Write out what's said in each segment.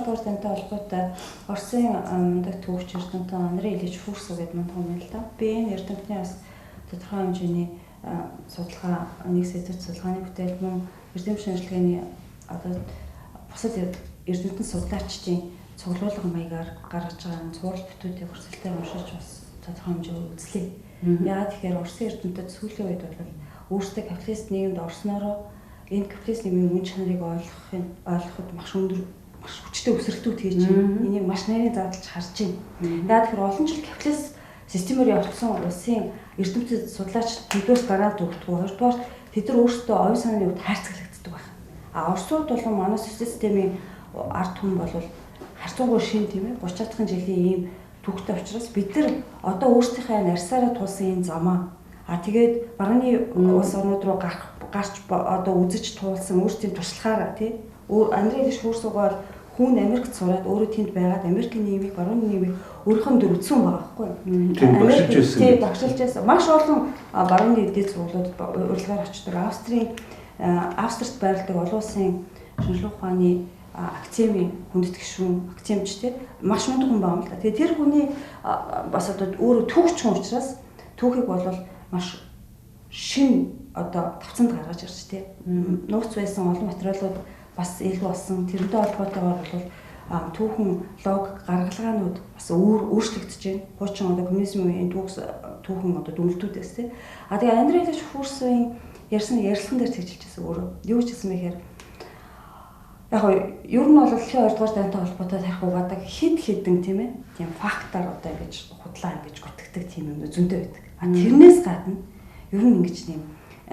дугаар тантай холбоотой Оросын мундаг төвч эрдэмтэн Андрей Ильич Фурсов гэдэг мундаг юм л да. Би энэ эрдэмтний бас тодорхой хэмжээний судалгаа, нэг сэдвт судалгааны бүтээл мөн эрдэм шинжилгээний одоо бусад эрдэмтэн судлаачдын цуглуулга маягаар гаргаж байгаа цуврал бүтүүдийг өрсөлдөй уншиж бас тодорхой хэмжээгээр үзлээ. Яагаад тэгэхээр Оросын эрдэмтэд сүүлийн үед бол өөрсдөө капиталист нийгэмд орсноороо энэ капиталист нийгмийн мөн чанарыг ойлгоход маш өндөр, маш хүчтэй өсрэлтүүд хийж байна. Энийг маш нарийн задлж харж байна. Яагаад тэгэхээр олон жил капиталист системээр явагдсан улсын эрдэмтэд судлаач тэдгээрс гараад өгдөг. Хоёрдугаар тэд нар өөрсдөө оюун санааны хувьд хайрцаглагддаг байна. Оросууд бол манай системийн ард түмэн бол харцангуй шин тийм ээ 30 дахин жилийн ийм түүхтэй учраас бид нар одоо өөрсдийнхээ нарсаараа тулсан энэ замаа тэгээд барууны улс орнууд руу гарч одоо үзэж туулсан өөрсдийн туршлагаараа тий Андрей Ильич Фурсовгаар хүн Америкт сураад өөрөө тэнд байгаад Америкийн нийгмийг барууны нийгмийг өөрийнхөө дөр үзсэн байгаа байхгүй юу? Тийм багшилж байсан. Маш олон барууны эдийн сургуулиуд урилгаар очдог. Австрид байрладаг олон улсын шинжилгээ ухааны академийн хүндэт гишүүн, академич тий маш мундаг хүн байгаа юм л да. Тэгээ тэр хүний бас одоо өөрөө түүхч хүн учраас түүхийг бол маш шин одоо тавцанд гаргаж ирж тий нууц байсан олон материалууд бас илүү болсон. Тэрнтэй холбоотойгоор бол түүхэн лог гаргалгаанууд бас өөрчлөгдөж байна. Хуучин одоо коммунизмын үеийн түүхэн одоо дүнлтүүдээс тий. Тэгээ Андрей Ильич Фурсовын ярьсан ярилцлаган дээр тэгжилжсэн өөрөө. Юу ч гэсэн мэхээр яг ер нь бол дэлхийн 2 дугаар дайнтай холбоотой тарих угаадаг хэд хэдэн тийм ээ. Тийм фактаар одоо ингэж худлаа ингэж гутгдаг тийм юм зөндөө байдаг. Тэрнээс гадна ер нь ингэж нэм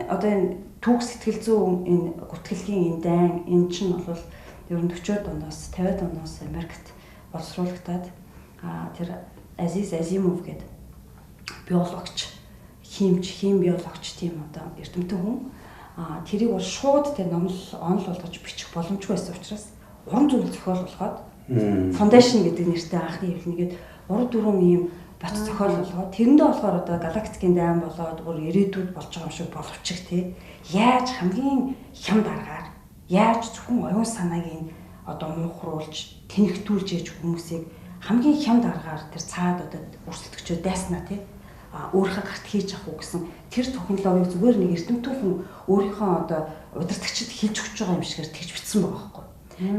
одоо энэ түүх сэтгэл зүйн энэ гутгалгийн энэ дайн энэ чинь бол ер нь 40-од оноос 50-од оноос Америкт боловсруулагдаад тэр Азиз Азимов гэдэг биологч, хим биологч тийм одоо эрдэмтэн хүн тэрийг бол шууд тэ онол болгож бичих боломжгүй байсан учраас уран зөвлөл зохиол болгоод foundation гэдэг нэртэй анхны хэвлэнийгээд 3-4 ийм бат зохиол болгоод тэрэндээ болохоор одоо галактикийн дайн болоод бүр ирээдүйд болж байгаа юм шиг боловчих тий яаж хамгийн хямд аргаар яаж зөвхөн оюун санааг нь одоо муухруулж тэнхтүүлж ээж хүмүүсийг хамгийн хямд аргаар тэр цаад одоо өрсөлдөгчөө дайснаа тий өөрийнхөө гарт хийж авах уу гэсэн тэр технологиг зүгээр нэг эрдэмтэн хүн өөрийнхөө одоо удирдагчид хийж өгч байгаа юм шигээр тэгж бичсэн байгаа байхгүй.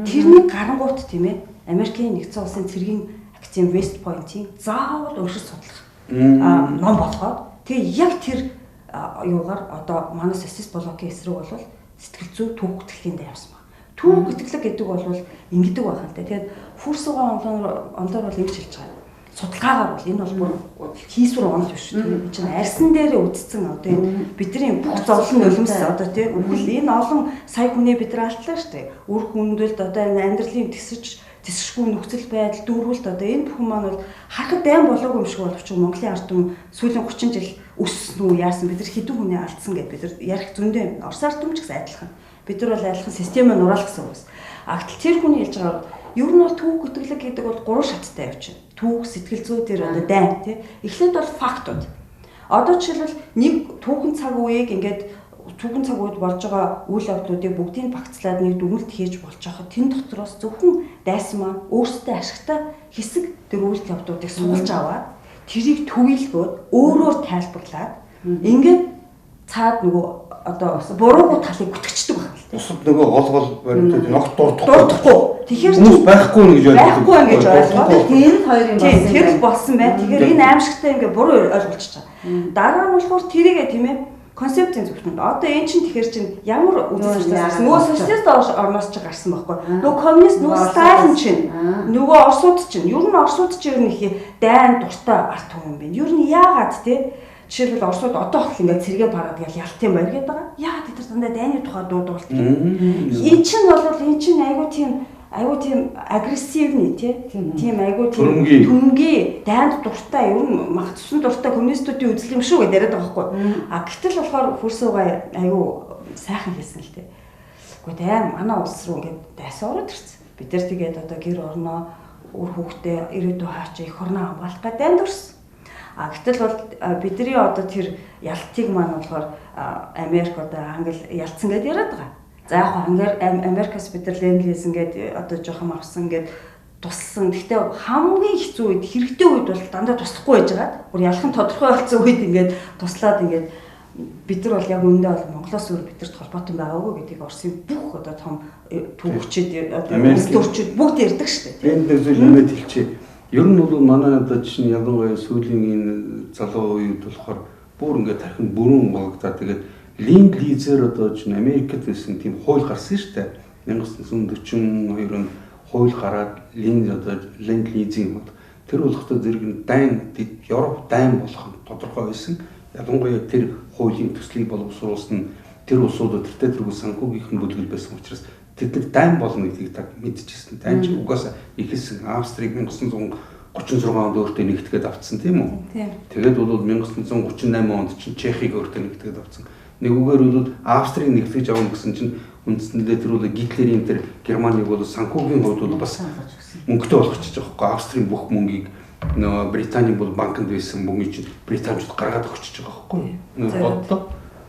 Тэрний гарангуут тийм ээ Америкийн нэгдсэн улсын цэргийн академи West Point-ийн заавал өөрсөд судлах ном болгоод тэгээ яг тэр юугаар одоо манай социалист блокийн эсрэг бол сэтгэл зүй түүх гүтгэлийн явсан байна. Түүх гүтгэлэг гэдэг бол ингэдэг байх юм те. Тэгээд Фурсовын онлоор бол ингэж хэлж байгаа. Судалгаагаар бол энэ бол бүр хийсвэр онол биш тийм чинь арьсан дээр үдцсэн одоо энэ бидний бүх зовлон нулимс одоо тийм энэ олон сая хүний бид нар алтлаа штэ үр хүндэлд одоо энэ амьдралын тэсгшгүй нөхцөл байдал дүүрүүлт одоо энэ бүхэн маань бол харахад дайм болоогүй юм шиг боловч Монголын ард түмэн сүүлийн 30 жил өссөн үү яасан бид нар хэдэн хүний алдсан гэдээ бид нар ярих зөндөө юм. Орос ард түмэн ч гэсэн адилхан. Бид нар бол адилхан системээр нураал гэсэн үг. Гэтэл тэр хүний хэлж байгаа ер нь бол түүх гүтгэлэг гэдэг бол 3 шаттай явж байна. Түүх, сэтгэл зүй дээр одоо дайн тий. Эхлээд бол фактууд. Одоо жишээлбэл нэг түүхэн цаг үеийг ингээд түүхэн цаг үед болж байгаа үйл явдлуудыг бүгдийг багцлаад нэг дүгнэлт хийж болж байгаа. Тэн дотроос зөвхөн дайсан маань өөрсдөө ашигтай хэсэг тэр үйл явдлуудыг суулж аваад тэрийг төвлөгөөд өөрөөр тайлбарлаад ингээд цаад нөгөө одоо буруугүй талыг гүтгэждэг байна л тийм. Бусад нөгөө гол баримтууд ногт дурдахгүй. Тэгэхээр хүмүүс байхгүй нэг гэж ойлгож байхгүй ингэж ойлгоод тэр хоёр юм болсон. Тэр болсон бай. Тэгэхээр энэ аимшигтай ингээ буруу ойлгуулчих чаа. Дараа нь болохоор тэрийгээ тийм ээ концептын зөвхөн. Одоо эн чинь тэгэхээр чинь ямар үзэлтээс нөгөө социалист орноос ч гарсан байхгүй. Нөгөө коммунист нөгөө Сталин чинь нөгөө Оросууд чинь ер нь Оросууд чинь ер нь их дайн дуртай арт хүн юм байна. Ер нь яагаад те жишээлбэл Оросууд одоо хол ингээд цэргээ парад гэж ялтын байр гэдэг байгаа. Яагаад тэр дандаа дайны тухай дуудуулт юм. Эн чинь айгуу тийм агрессивны тийм айгуу тийм түнгийн дайнд дуртай ер нь мах цусан дуртай коммунистуудын үзэл юм шүү гэдээ яриад байгаа байхгүй. Гэтэл болохоор Фурсовга айгуу сайхан хэлсэн л дээ. Гэхдээ дайн манай улс руу ингээд дайсан ороод ирсэн. Бид нар тэгээд одоо гэр орноо үр хүүхдээ ирээдүйн хаач их орноо хамгаалах гэдэг дайнд орсон. Гэтэл бол бидний одоо тэр ялтыг маань болохоор Америк одоо Англи ялцсан гэдээ яриад байгаа. За яг Америкас бид нар ленд лиз ингээд одоо жоохон авсан ингээд туссан. Гэхдээ хамгийн хэцүү үед хэрэгтэй үед бол дандаа туслахгүй байж байгаа. Бүр ялхан тодорхой болсон үед ингээд туслаад ингээд бид нар бол яг үүндээ бол Монголоос өөр бидэрт холбоотой байгаагүй гэдгийг Оросын бүх одоо том түүхчид одоо төрчид бүгд ярьдаг шүү дээ. Энд зүйл юмэд хэлчихье. Ер нь бол манай одоо чинь ялангуяа сүүлийн энэ залуу үед болохоор бүр ингээд тархин бүрэн болгодаа тэгээд ленд лизер одоо чинь Америкт байсан тийм хууль гарсан шүү дээ. 1942 онд хууль гараад ленд лизинг тэр болохтой зэрэг нь дайн Европ дайн болох нь тодорхой байсан. Ялангуяа тэр хуулийн төслийг боловсруулсан тэр улсуудад тэргүй санхүүгийнхэн бүлгэл байсан учраас тэд дайн болно гэдгийг та мэдчихсэн. Дайн ч угаасаа ихэлсэн Австрийг 1936 онд өөртөө нэгтгээд авцсан тийм үү? Тэгээд бол 1938 онд чинь Чехийг өөртөө нэгтгээд авцсан. Нэгүгээр бол Австрийг нэгтгэж авах гэсэн чинь үндсэндээ тэр бол Гитлерийн тэр Германыг бол санхүүгийн хувьд бол бас мөнгөтэй болгочих жоохгүй. Австрийн бүх мөнгийг нөө Британий бол банкнд байсан мөнгөний чинь британчууд гаргаад өгч байгаа байхгүй. Бодлоо.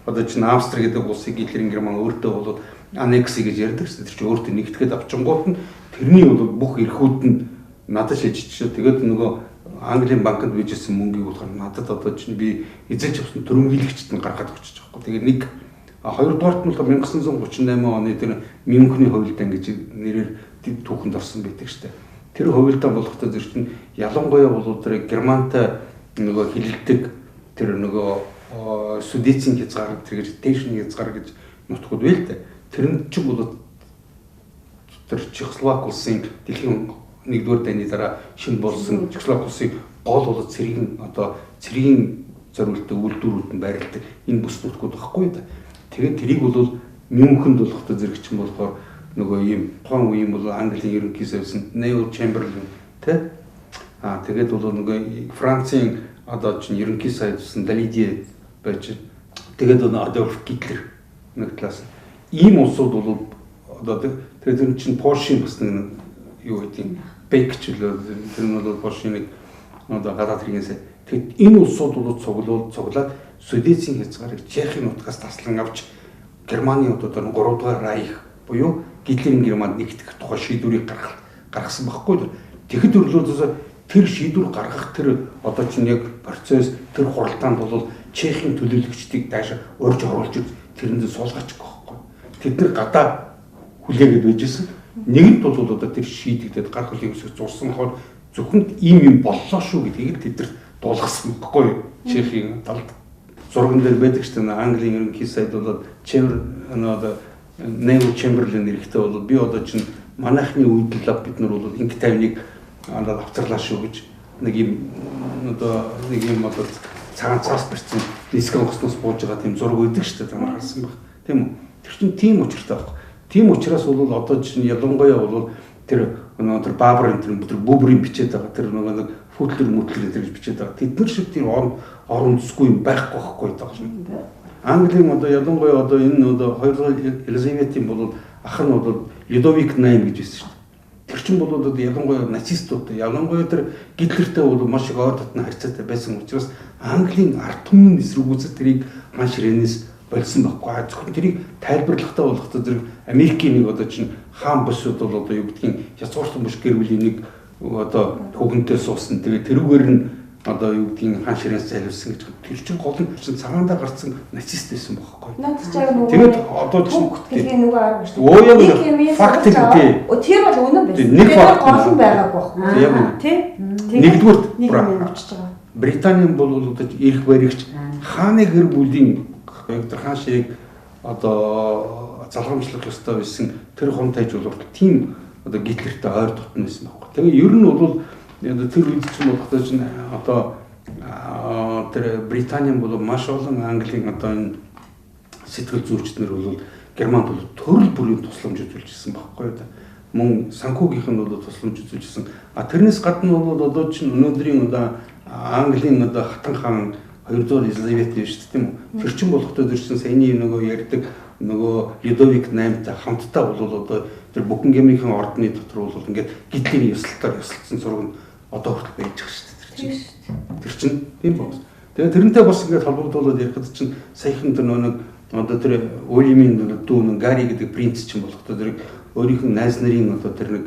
Одоо чинь Австри гэдэг улсыг Гитлерийн Герман өөртөө бол аннекс гэж ярьдаг шүү дээ. Тэр чинь өөртөө нэгтгэхэд авчингууд нь тэрний бол бүх эрхүүд нь надад шилжчихсэн. Тэгээд нөгөө Английн банкнд bijсэн мөнгийг болохоор надад одоо чинь би эзэж авсан төрөмгийлэгчд нь гаргаад өгч байгаа байхгүй. Тэгээд нэг хоёрдугаарт нь 1938 оны тэр Мюнхний хувилдаан гэж нэрээр түүхэнд орсон байдаг шүү дээ. Тэр хувилдаан болохтой зэрэг чинь ялангуяа бол тэр Германтай нөгөө хилэлдэг тэр нөгөө Судецийн хязгаар тэр Тэшний хязгаар гэж нутгууд байл та. Тэр нь ч бол тэр Чехословак улсын дэлхийн 1-р дайны дараа шинэ болсон Чехословак улсын гол бол цэргийн одоо цэргийн зориултын үйлдвэрүүд нь байрладаг энэ бүс нутгууд багхгүй да. Тэгээд тэрийг бол Мюнхенд болохтой зэрэг чинь болохоор нөгөө ийм тухайн үеийн бол Английн ерөнхий сайдсан Невил Чемберлен тэ тэгээд бол нөгөө Францын одоо чинь ерөнхий сайдсан Далидие байж тэгээд нөгөө Адольф Гитлер нэг талаас ийм улсууд бол одоо тэгээд чинь Польшийн бас нэг юу гэдэг Бэкчлөө тэр нь бол Польшийн одоо гадаад хэргийн сайд тэгэд энэ улсууд бол цуглаад Судецийн хязгаарыг Чехийн нутгаас таслан авч Германы одоо 3 дугаар Райх буюу Гитлерийн Германд нэгтгэх тухай шийдвэрийг гаргасан байхгүй. Тэгэхэд төрлөөс тэр шийдвэр гаргах тэр одоо чинь яг процесс тэр хуралдаанд бол Чехийн төлөөлөгчдийг даашаа урьж оруулж тэрэндээ суулгаачих байхгүй. Тэд нар гадаа хүлээгээд байжсэн. Нэгэнт бол одоо тэр шийдэгдээд гар хөлийн өсөж зурсан болохоор зөвхөн ийм юм боллоо шүү гэдгийг тэд нар дуулгасан байхгүй. Чехийн талд зурган дээр байдаг ч тийм Английн ерөнхий сайд бол Невил Чемберлен нэрхтээ бол би одоо чинь манайхны үед л бид нар бол инг тайвныг авцарлаа шүү гэж нэг юм одоо цагаан цаас барьсан дискэн госнос бууж байгаа тийм зураг өгдөг шүү дээ та нар харсан баг тийм үү тэр чинь тийм учиртай байхгүй тийм учраас бол одоо чинь ялангуяа бол тэр Баабрын тэр Бүүбрийн бичээд байгаа тэр нэг фүтлэр мүтлэр гэж бичээд байгаа тэд нар шиг тийм орон зэсгүй юм байхгүй байхгүй таа Английн одоо ялангуяа одоо энэ одоо 2 Елизаветийн бол ах нь бол Людовик 8 гэж байсан шүү дээ. Тэр чинь бол одоо ялангуяа нацистуудтай ялангуяа тэр Гитлертэй бол маш их ойр дотны харьцаатай байсан учраас Английн ард түмний эсрэгүүцэл тэрийг хан ширээнээс болсон байхгүй. Зөвхөн тэрийг тайлбарлахтаа болохтой зэрэг Америкийн нэг одоо чинь хаан босууд бол одоо юу гэдгийг язгууртан буш гэр бүлийн нэг одоо хүүхэнтэй суусан. Тэгээ тэрүүгээр нь одоо юу гэдгийг хаан ширээнээс зайлуулсан гэж тэр чинь гол нь цагаандаа гарсан нацист байсан байхгүй. Тэгээд одоо чинь тэгээ нөгөө арга шүү дээ. Факт гэдэг. Тэр бол үнэн байсан. Тэр гол нь байгаагүй байхгүй. Тий? Нэгдүгээр авчиж байгаа. Британийн бол одоо эрх баригч хааны гэр бүлийн хаан ширийг одоо залгамжлах ёстой байсан тэр хонтайж бол тийм одоо Гитлертэй ойр дотн байсан байхгүй. Тэгээ ер нь бол тэр үед ч болохтой чинь одоо тэр Британийн бол маш олон Английн одоо энэ сэтгэл зүйчднэр бол Германд бол төрөл бүрийн тусламж үзүүлж ирсэн байхгүй юу. Мөн санхүүгийнх нь бол тусламж үзүүлж ирсэн. Тэрнээс гадна бол одоо чинь өнөөдрийн одоо Английн одоо хатан хаан 2-р Елизавет биш тийм үү. Тэр чин болохтой зэрсэн саяны нөгөө ярьдаг нөгөө Людовик 8-тай хамтдаа бол одоо тэр Букингемийн ордны дотор бол ингээд Гитлерийн ёслолтоор ёслолцсон зураг нь одоо хүртэл байж байгаа шүү дээ. Тэр чин тийм байна. Тэгээ тэрнтэй бас ингээд холбогдуулаад ярихад чинь саяхан тэр нэг одоо тэр Уильямын дүү Гари гэдэг принц ч юм болох тэр өөрийнх нь найз нарын одоо тэр нэг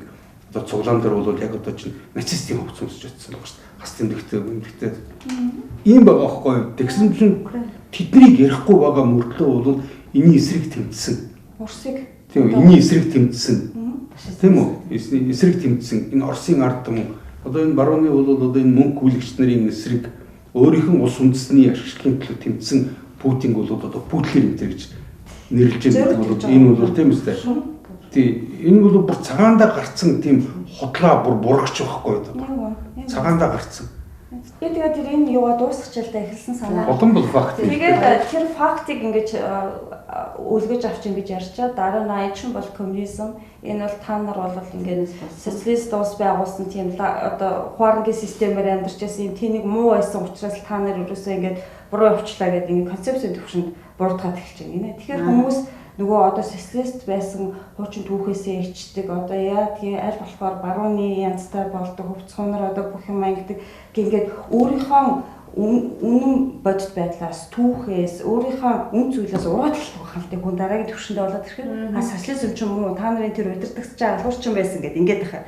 одоо цуглаан дээр бол яг одоо чинь нацистийн хувцас өмсөж очсон байгаа шүү дээ. Хас тэмдэгтэй. Ийм байгаа байхгүй юу? Тэгсэн чинь тэднийг ярихгүй байгаа мөртлөө бол энэний эсрэг тэмцсэн. Урсыг. Тийм энэний эсрэг тэмцсэн. Тийм үү? Эсрэг тэмцсэн. Энэ Оросын ард түмэн одоо энэ барууны бол одоо энэ мөнгө хүлэгч нарын эсрэг өөрийнх нь улс үндэстний ашиглахын төлөө тэмцсэн Путин бол одоо Путлер энэ гэж нэрлэж байгаа бол энэ бол тийм үстэй. Тийм энэ бол бүр цагаандаа гарцсан тийм хотлоо бүр бурагч байхгүй юу? Цагаандаа гарцсан. Тэгээд тэр энэ юугаа дуусчихлаа эхэлсэн санаа. Болон бол факт. Тэгээд тэр фактыг ингэж үлгэж авч ингэж ярьчаа дараа нь аячин бол коммунизм энэ бол та нар бол ингээд социалист улс байгуулсан тийм одоо хуарангийн системээр амьдарч байсан юм тэнийг муу байсан учраас та нар ерөөсөө ингээд буруу явчлаа гэдэг ингээд концепцийн төвшөнд буруутгаад эхэлж байна гинэ. Тэгэхээр хүмүүс нөгөө одоо социалист байсан хуучин түүхээсээ ичдэг одоо яа тийм аль болохоор барууны янзтай болдог хувцсуунаар одоо бүх юм ангидаг гингээд өөрийнхөө үнэн бодит байдлаас түүхээс өөрийнхөө үн зүйлээс ургадлах байхaltaй хүн дараагийн төвшөндөө болоод ирэхээр социализм ч юм уу та нарын тэр удирдахч алуурчин байсан гэдэг ингээд ихэ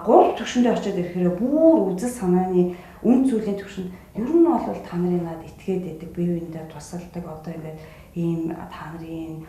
гурав төвшөндөө очиод ирэхээр бүр үзэл санааны үн зүйлийн төвшөнд ер нь бол та нарын над итгээд байдаг бие биендээ тусалдаг одоо ингээд ийм та нарын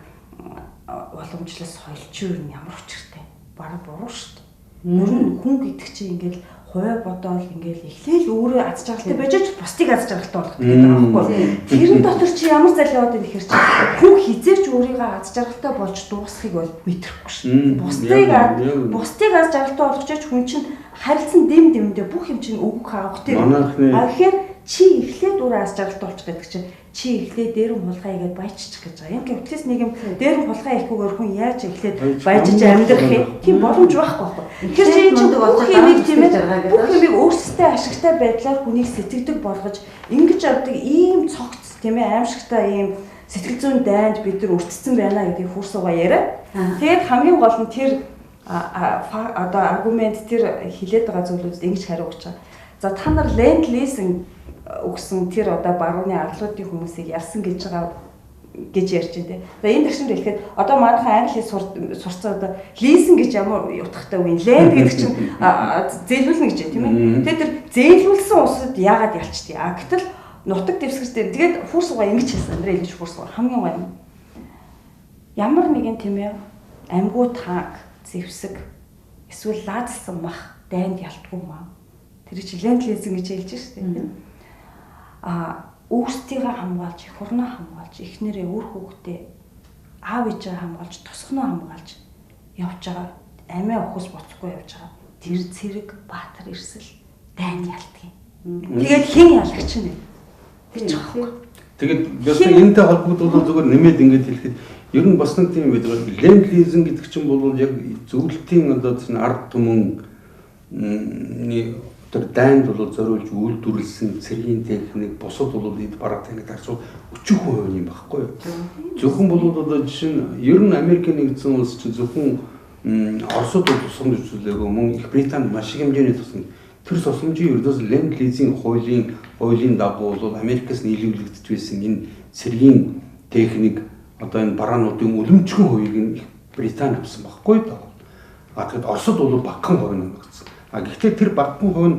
уламжлал соёлч юу ямар учиртай бараг буруу шүү дээ. Ер нь хүн гэдэг чинь ингээд хой бодоол ингээл эхлээл өөрөө аз жаргалтай байж ч бусдыг аз жаргалтай болгох гэдэг байгаа байхгүй. Тэрэн дотор чи ямар залиуд энэ хэр чи хүн хизээч өөрийгөө аз жаргалтай болж дуусахыг бол мэдрэхгүй шин. Бусдыг аз жаргалтай болгож ч хүн чинь харилцан дэмдэмдээ бүх юм чинь өгөх хаагтай. Тэгэхээр чи эхлээд өөрөө аз жаргалтай болчих гэдэг чинь чи эхлээд дээр хулгай игээд баяжчих гэж байгаа. Яг гэвчлээс нэг юм дээр хулгай ихгүйгээр хүн яаж эхлээд баяжиж амьдрах юм? Тийм боломж байхгүй байхгүй. Тэгэхээр чи чинь бүх юмыг тийм ээ бүх юмыг өөрсдөө ашигтай байдлаар хүнийг сэтгэдэг болгож ингэж авдаг ийм цогц тийм ээ аимшигтай ийм сэтгэл зүйн дайнд бид нар өртсөн байна гэдгийг хүрсуугаа яриа. Тэгээд хамгийн гол нь тэр одоо аргумент тэр хилээд байгаа зүйлүүдэд ингэж хариу өгч байгаа. За та нар ленд лизинг өгсөн тэр одоо барууны арлуудын хүмүүсийг ялсан гэж байгаа гэж ярьж байна. За энэ төвшөнд хэлэхэд одоо манайхан англи хэл сурцсан одоо лизинг гэж ямар утгатай вэ? Ленд гэдэг чинь зээлүүлнэ гэж тийм ээ. Тэгээд тэр зээлүүлсэн улсад яагаад ялчдээ? Гэтэл нутаг дэвсгэртэй. Тэгээд фүрс угаа ингэж хэлсэн. Андрей Ильич фүрс угаа хамгийн гоё юм. Ямар нэгэн тийм ээ амьгуу танк, зэвсэг эсвэл лаазсан мах дайнд ялтгүй маа. Тэр чинь ленд лизинг гэж хэлж шүү дээ. Өөрсдийгөө хамгаалж, их орноо хамгаалж, эхнэрээ өөр хүүхдээ аав ээжээ хамгаалж, тусгноо хамгаалж явж байгаа. Амиа охос боцохгүй явж байгаа. Тэр цэрэг баатар ирсэл дайнд ялдгийг. Тэгээд хэн ялагч нэ? Гэж байгаа. Тэгээд ястаа энэтэй холбогдуулаад зүгээр нэмээд ингэж хэлэхэд ер нь бас нэг тийм байдаг. Ленд лизинг гэдэг чинь бол яг зөвлөлтийн одоо ард түмэн тэр дайнд бол зориулж үйлдвэрлэсэн цэргийн техник бусад бол эд бараг таныг харцвал 40% юм байхгүй юу. Зөвхөн бол одоо жишээ нь ер нь Америкийн нэгдсэн улс чинь зөвхөн Оросд тусгамж үзүүлээгүй мөн Их Британд маш их хэмжээний тусгамж. Тэр тусгамжийн ердөөс ленд лизинг хуулийн дагуу бол Америкаас нийлүүлэгдэж байсан энэ цэргийн техник одоо энэ бараануудын үлэмжгүй хувийг нь Их Британи авсан байхгүй юу. Тэгэхэд Оросд бол багахан хувь нь өгсөн. Гэхдээ тэр багахан хувь нь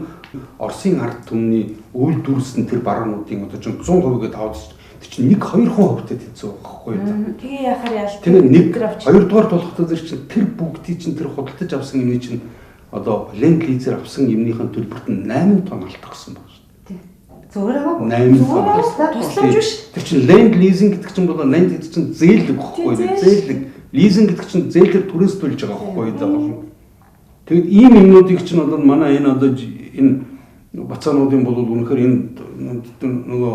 Оросын ард түмний үйлдвэрлэсэн тэр бараануудын одоо чинь 100% тавьж тэр чинь 1-2% хувьтай тэнцүү байхгүй юу. Тэгээ яхаар яалт. Тэгээ нэг хоёрдугаар болоход тэр чинь тэр бүгдийг чинь тэр худалдаж авсан юмний чинь одоо ленд лизер авсан юмныхын төлбөрт нь 8 тонн алдчихсан байна шүү дээ. Зүгээр аа. 8 тонн. Тусламж биш. Тэр чинь ленд лизинг гэдэг чинь бол ленд гэдэг чинь зээлэг байхгүй юу. Зээлэг. Лизинг гэдэг чинь зээлэр түрээс төлж байгаа байхгүй юу. Тэгэд ийм юмнуудыг чинь одоо манай энэ одоо энэ бацаануудын бол үнэхээр энэ нөгөө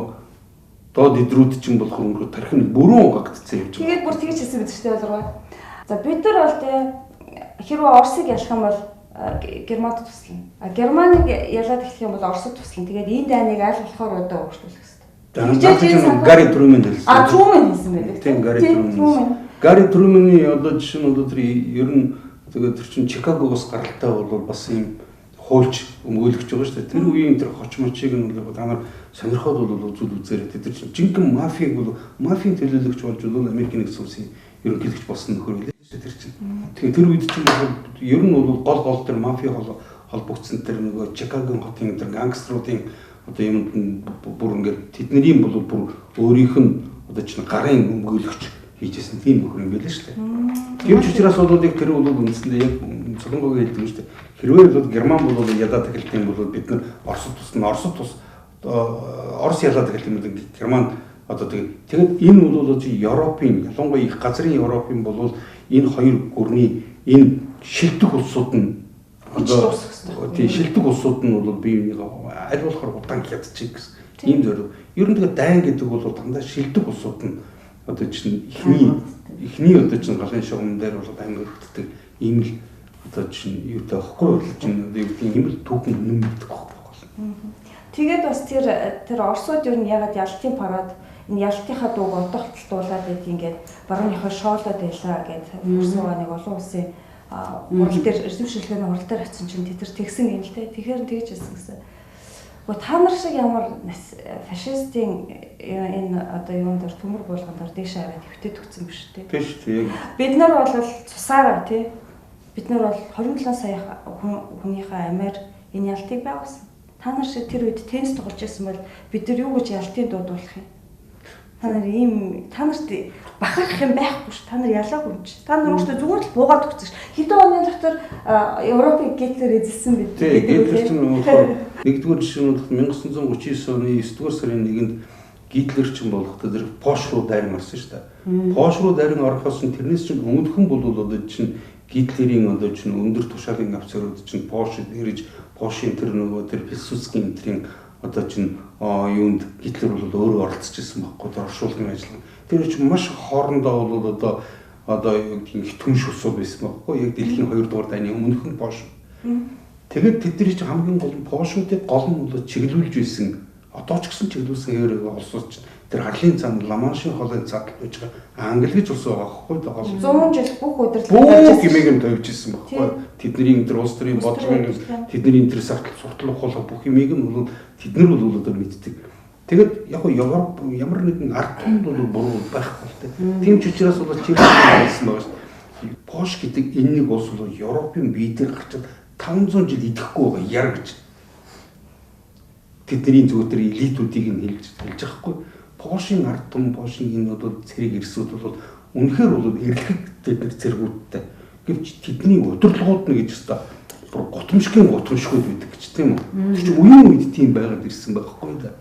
доод идрүүд чинь болохоор үнэхээр тархин бүрэн угагдцсан явж байгаа. Тэгээд бүр тэгж хэлсэн биз дээ болроо. За бид нар бол тэ хэрвээ Оросыг ялах юм бол Германд туслана. Германыг ялаад эхлэх юм бол Оросд туслана. Тэгээд энэ дайныг аль болохоор одоо өөрчлөх хэрэгтэй. Гари Трумэн хэлсэн. Трумэн хэлсэн байдаг. Тийм Гари Трумэн. Гари Трумэний одоо жишээ нь одоо тэр ер нь тэгээд тэр чинь Чикагогоос гаралтай бол бас ийм хуульч өмгөөлөгч байгаа шүү дээ. Тэр үеийн тэр хочмочийг нь бол та нар сонирхоод бол үзүүл үзээрэй. Тэр чинь жинхэнэ мафийг бол мафийн төлөөлөгч болж бол Америкийн нэгдсэн улсын ерөнхийлөгч болсон нөхөр үлээ шүү дээ тэр чинь. Тэгэхээр тэр үед чинь ер нь бол гол тэр мафи холбогдсон тэр нөгөө Чикаго хотын тэр гангстеруудын одоо юмд бүр ингээд тэдний бол бүр өөрийнх нь одоо чинь гарын өмгөөлөгч хийжсэн тийм нөхөр юм байлаа шүү дээ. Гэвч учраас бол яг тэр бол үндсэндээ яг цолонгогийн хэлдэг шүү дээ. Хэрвээ бол Герман бол ядаад эхэлт юм бол бид нар Орос ядаад эхэлт юм бол Герман одоо тэгээд энэ бол Европын ялангуяа их газрын Европын бол энэ хоёр гүрний энэ шилдэг улсууд нь одоо тийм шилдэг улсууд нь бол бие биенийгээ аль болохоор удаан хядчих гэсэн ийм зөв. Ер нь тэгээд дайн гэдэг бол дандаа шилдэг улсууд нь одоо чинь ихний одоо чинь галын шугам дээр бол амьддаг ийм л одоо чинь юу таахгүй бол чинь ийм л түүхэн нэмэгдэх байхгүй. Тэгээд бас тэр Оросууд ер нь ягаад ялтын парад энэ ялтынхаа дууг одоолтолтуулаад байт ингээд барууныхаа шоолоод байлаа гэдэг Оросоо нэг олон улсын хурал дээр эзэмшилгээний хурал дээр очсон чинь тэр тэгсэн юм л те. Тэгэхээр тэгж хэлсэн гэсэн. Та нар шиг ямар фашистийн энэ одоо юунд дэр төмөр булгандаар дээш аваад хөвтөд өгсөн биш үү? Биш тийм. Бид нар бол цусаараа тий. Бид нар бол 27 сая хүнийхээ амиар энэ ялтыг байгуулсан. Та нар шиг тэр үед теннис тоглож байсан бол бид нар юу гэж ялтыг дуудуулах юм? Та нарт бахарах юм байхгүй ш. Та нар ялаагүй юм чи. Та нар өөртөө зүгээр л буугаад өгсөн ш. Хэдэн оны дотор Европыг Гитлер эзэлсэн бид. Тийм, Гитлер чинь болохоор нэгдүгээр жишээ нь 1939 оны 9-р сарын 1-нд Гитлер чинь болохдоо зэрэг Пош руу дайран орсон шүү дээ. Пош руу дайран орохоос нь тэрнээс чинь өмнөхөн бол одоо чинь Гитлерийн одоо чинь өндөр тушаалын офицерууд чинь Пош ирж Пошийн тэр нөгөө тэр Пилсудскийн энтрийн одоо чинь юунд Гитлер бол өөрөө оролцож ирсэн байхгүй тэр оршуулгын ажиллагаа. Тэр чинь маш хоорондоо бол одоо юу гэх түнш усууд байсан байхгүй яг дэлхийн 2 дугаар дайны өмнөхөн Пош. Тэгээд тэдний чинь хамгийн гол нь Пошуудыг гол нь бол чиглүүлж байсан. Одоо ч гэсэн чиглүүлсэн хэвээр олсууд чинь тэр Харлын цаанд Ламаншийн холын цаад л байж байгаа. Англи гэж ус байгаа байхгүй да гол. 100 жил бүх удирдлага бүх юмыг нь тавьж ирсэн байхгүй. Тэдний тэр улс төрийн бодлогын тэдний интерес суртал ухуулах бүх юмыг нь бол тэд нар бол одоо мэддэг. Тэгээд яг Европ ямар нэгэн ард түмэнд бол буруу байхгүй л дээ. Тийм ч учраас бол чиглэл байсан байгаа шүү дээ. Пош гэдэг энэ нэг улс бол Европын бие дээр гарчаад 500 жил идэхгүй байгаа яар гэж. Тэдний зүгээр тэр элитүүдийг нь хэлж байгаа хгүй. Пошийн ард түмэн Пошийн энэ одоо цэрэг эрсүүд бол үнэхээр бол эрлэг тэр цэргүүдтэй. Гэвч тэдний удирдлагууд нь гэж өстой гутамшигын гутамшгууд байдаг гэж тийм үү. Тэр чинь үеийн үед тийм байгаад ирсэн байхгүй да.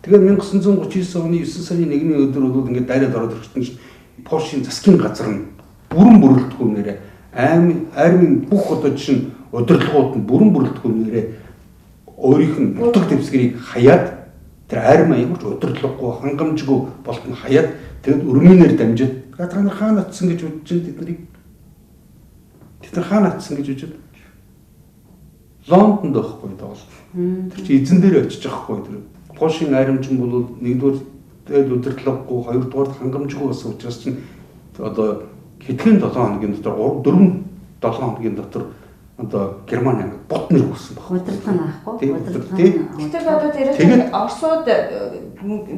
Тэгээд 1939 оны 9 сарын 1-ний өдөр бол ингээд дайраад ороод ирсэн чинь Пошийн засгийн газар нь бүрэн бүрэлдэхүүнээрээ армийн бүх одоо чинь удирдлагууд нь бүрэн бүрэлдэхүүнээрээ өөрийнх нь нутаг дэвсгэрийг хаяад тэр армийн ямар ч удирдлаггүй хангамжгүй болтон хаяад тэгээд өрмөнөөр дамжаад та нар хаана атсан гэж бодож чинь тэд нар хаана атсан гэж бодож Лондонд байхгүй доол. Тэр чи эзэн дээр очиж байгаа хгүй тэр. Пошийн аримчин бол нэгдүгээр тэгэл удирдлаггүй, хоёрдугаар хангамжгүй болсон учраас чинь одоо хэдхэн 7 хоногийн дотор 4-7 хоногийн дотор одоо Герман ангид бот нэр өгсөн баг. Удирдлага аахгүй. Гэтэл одоо тэр Оросууд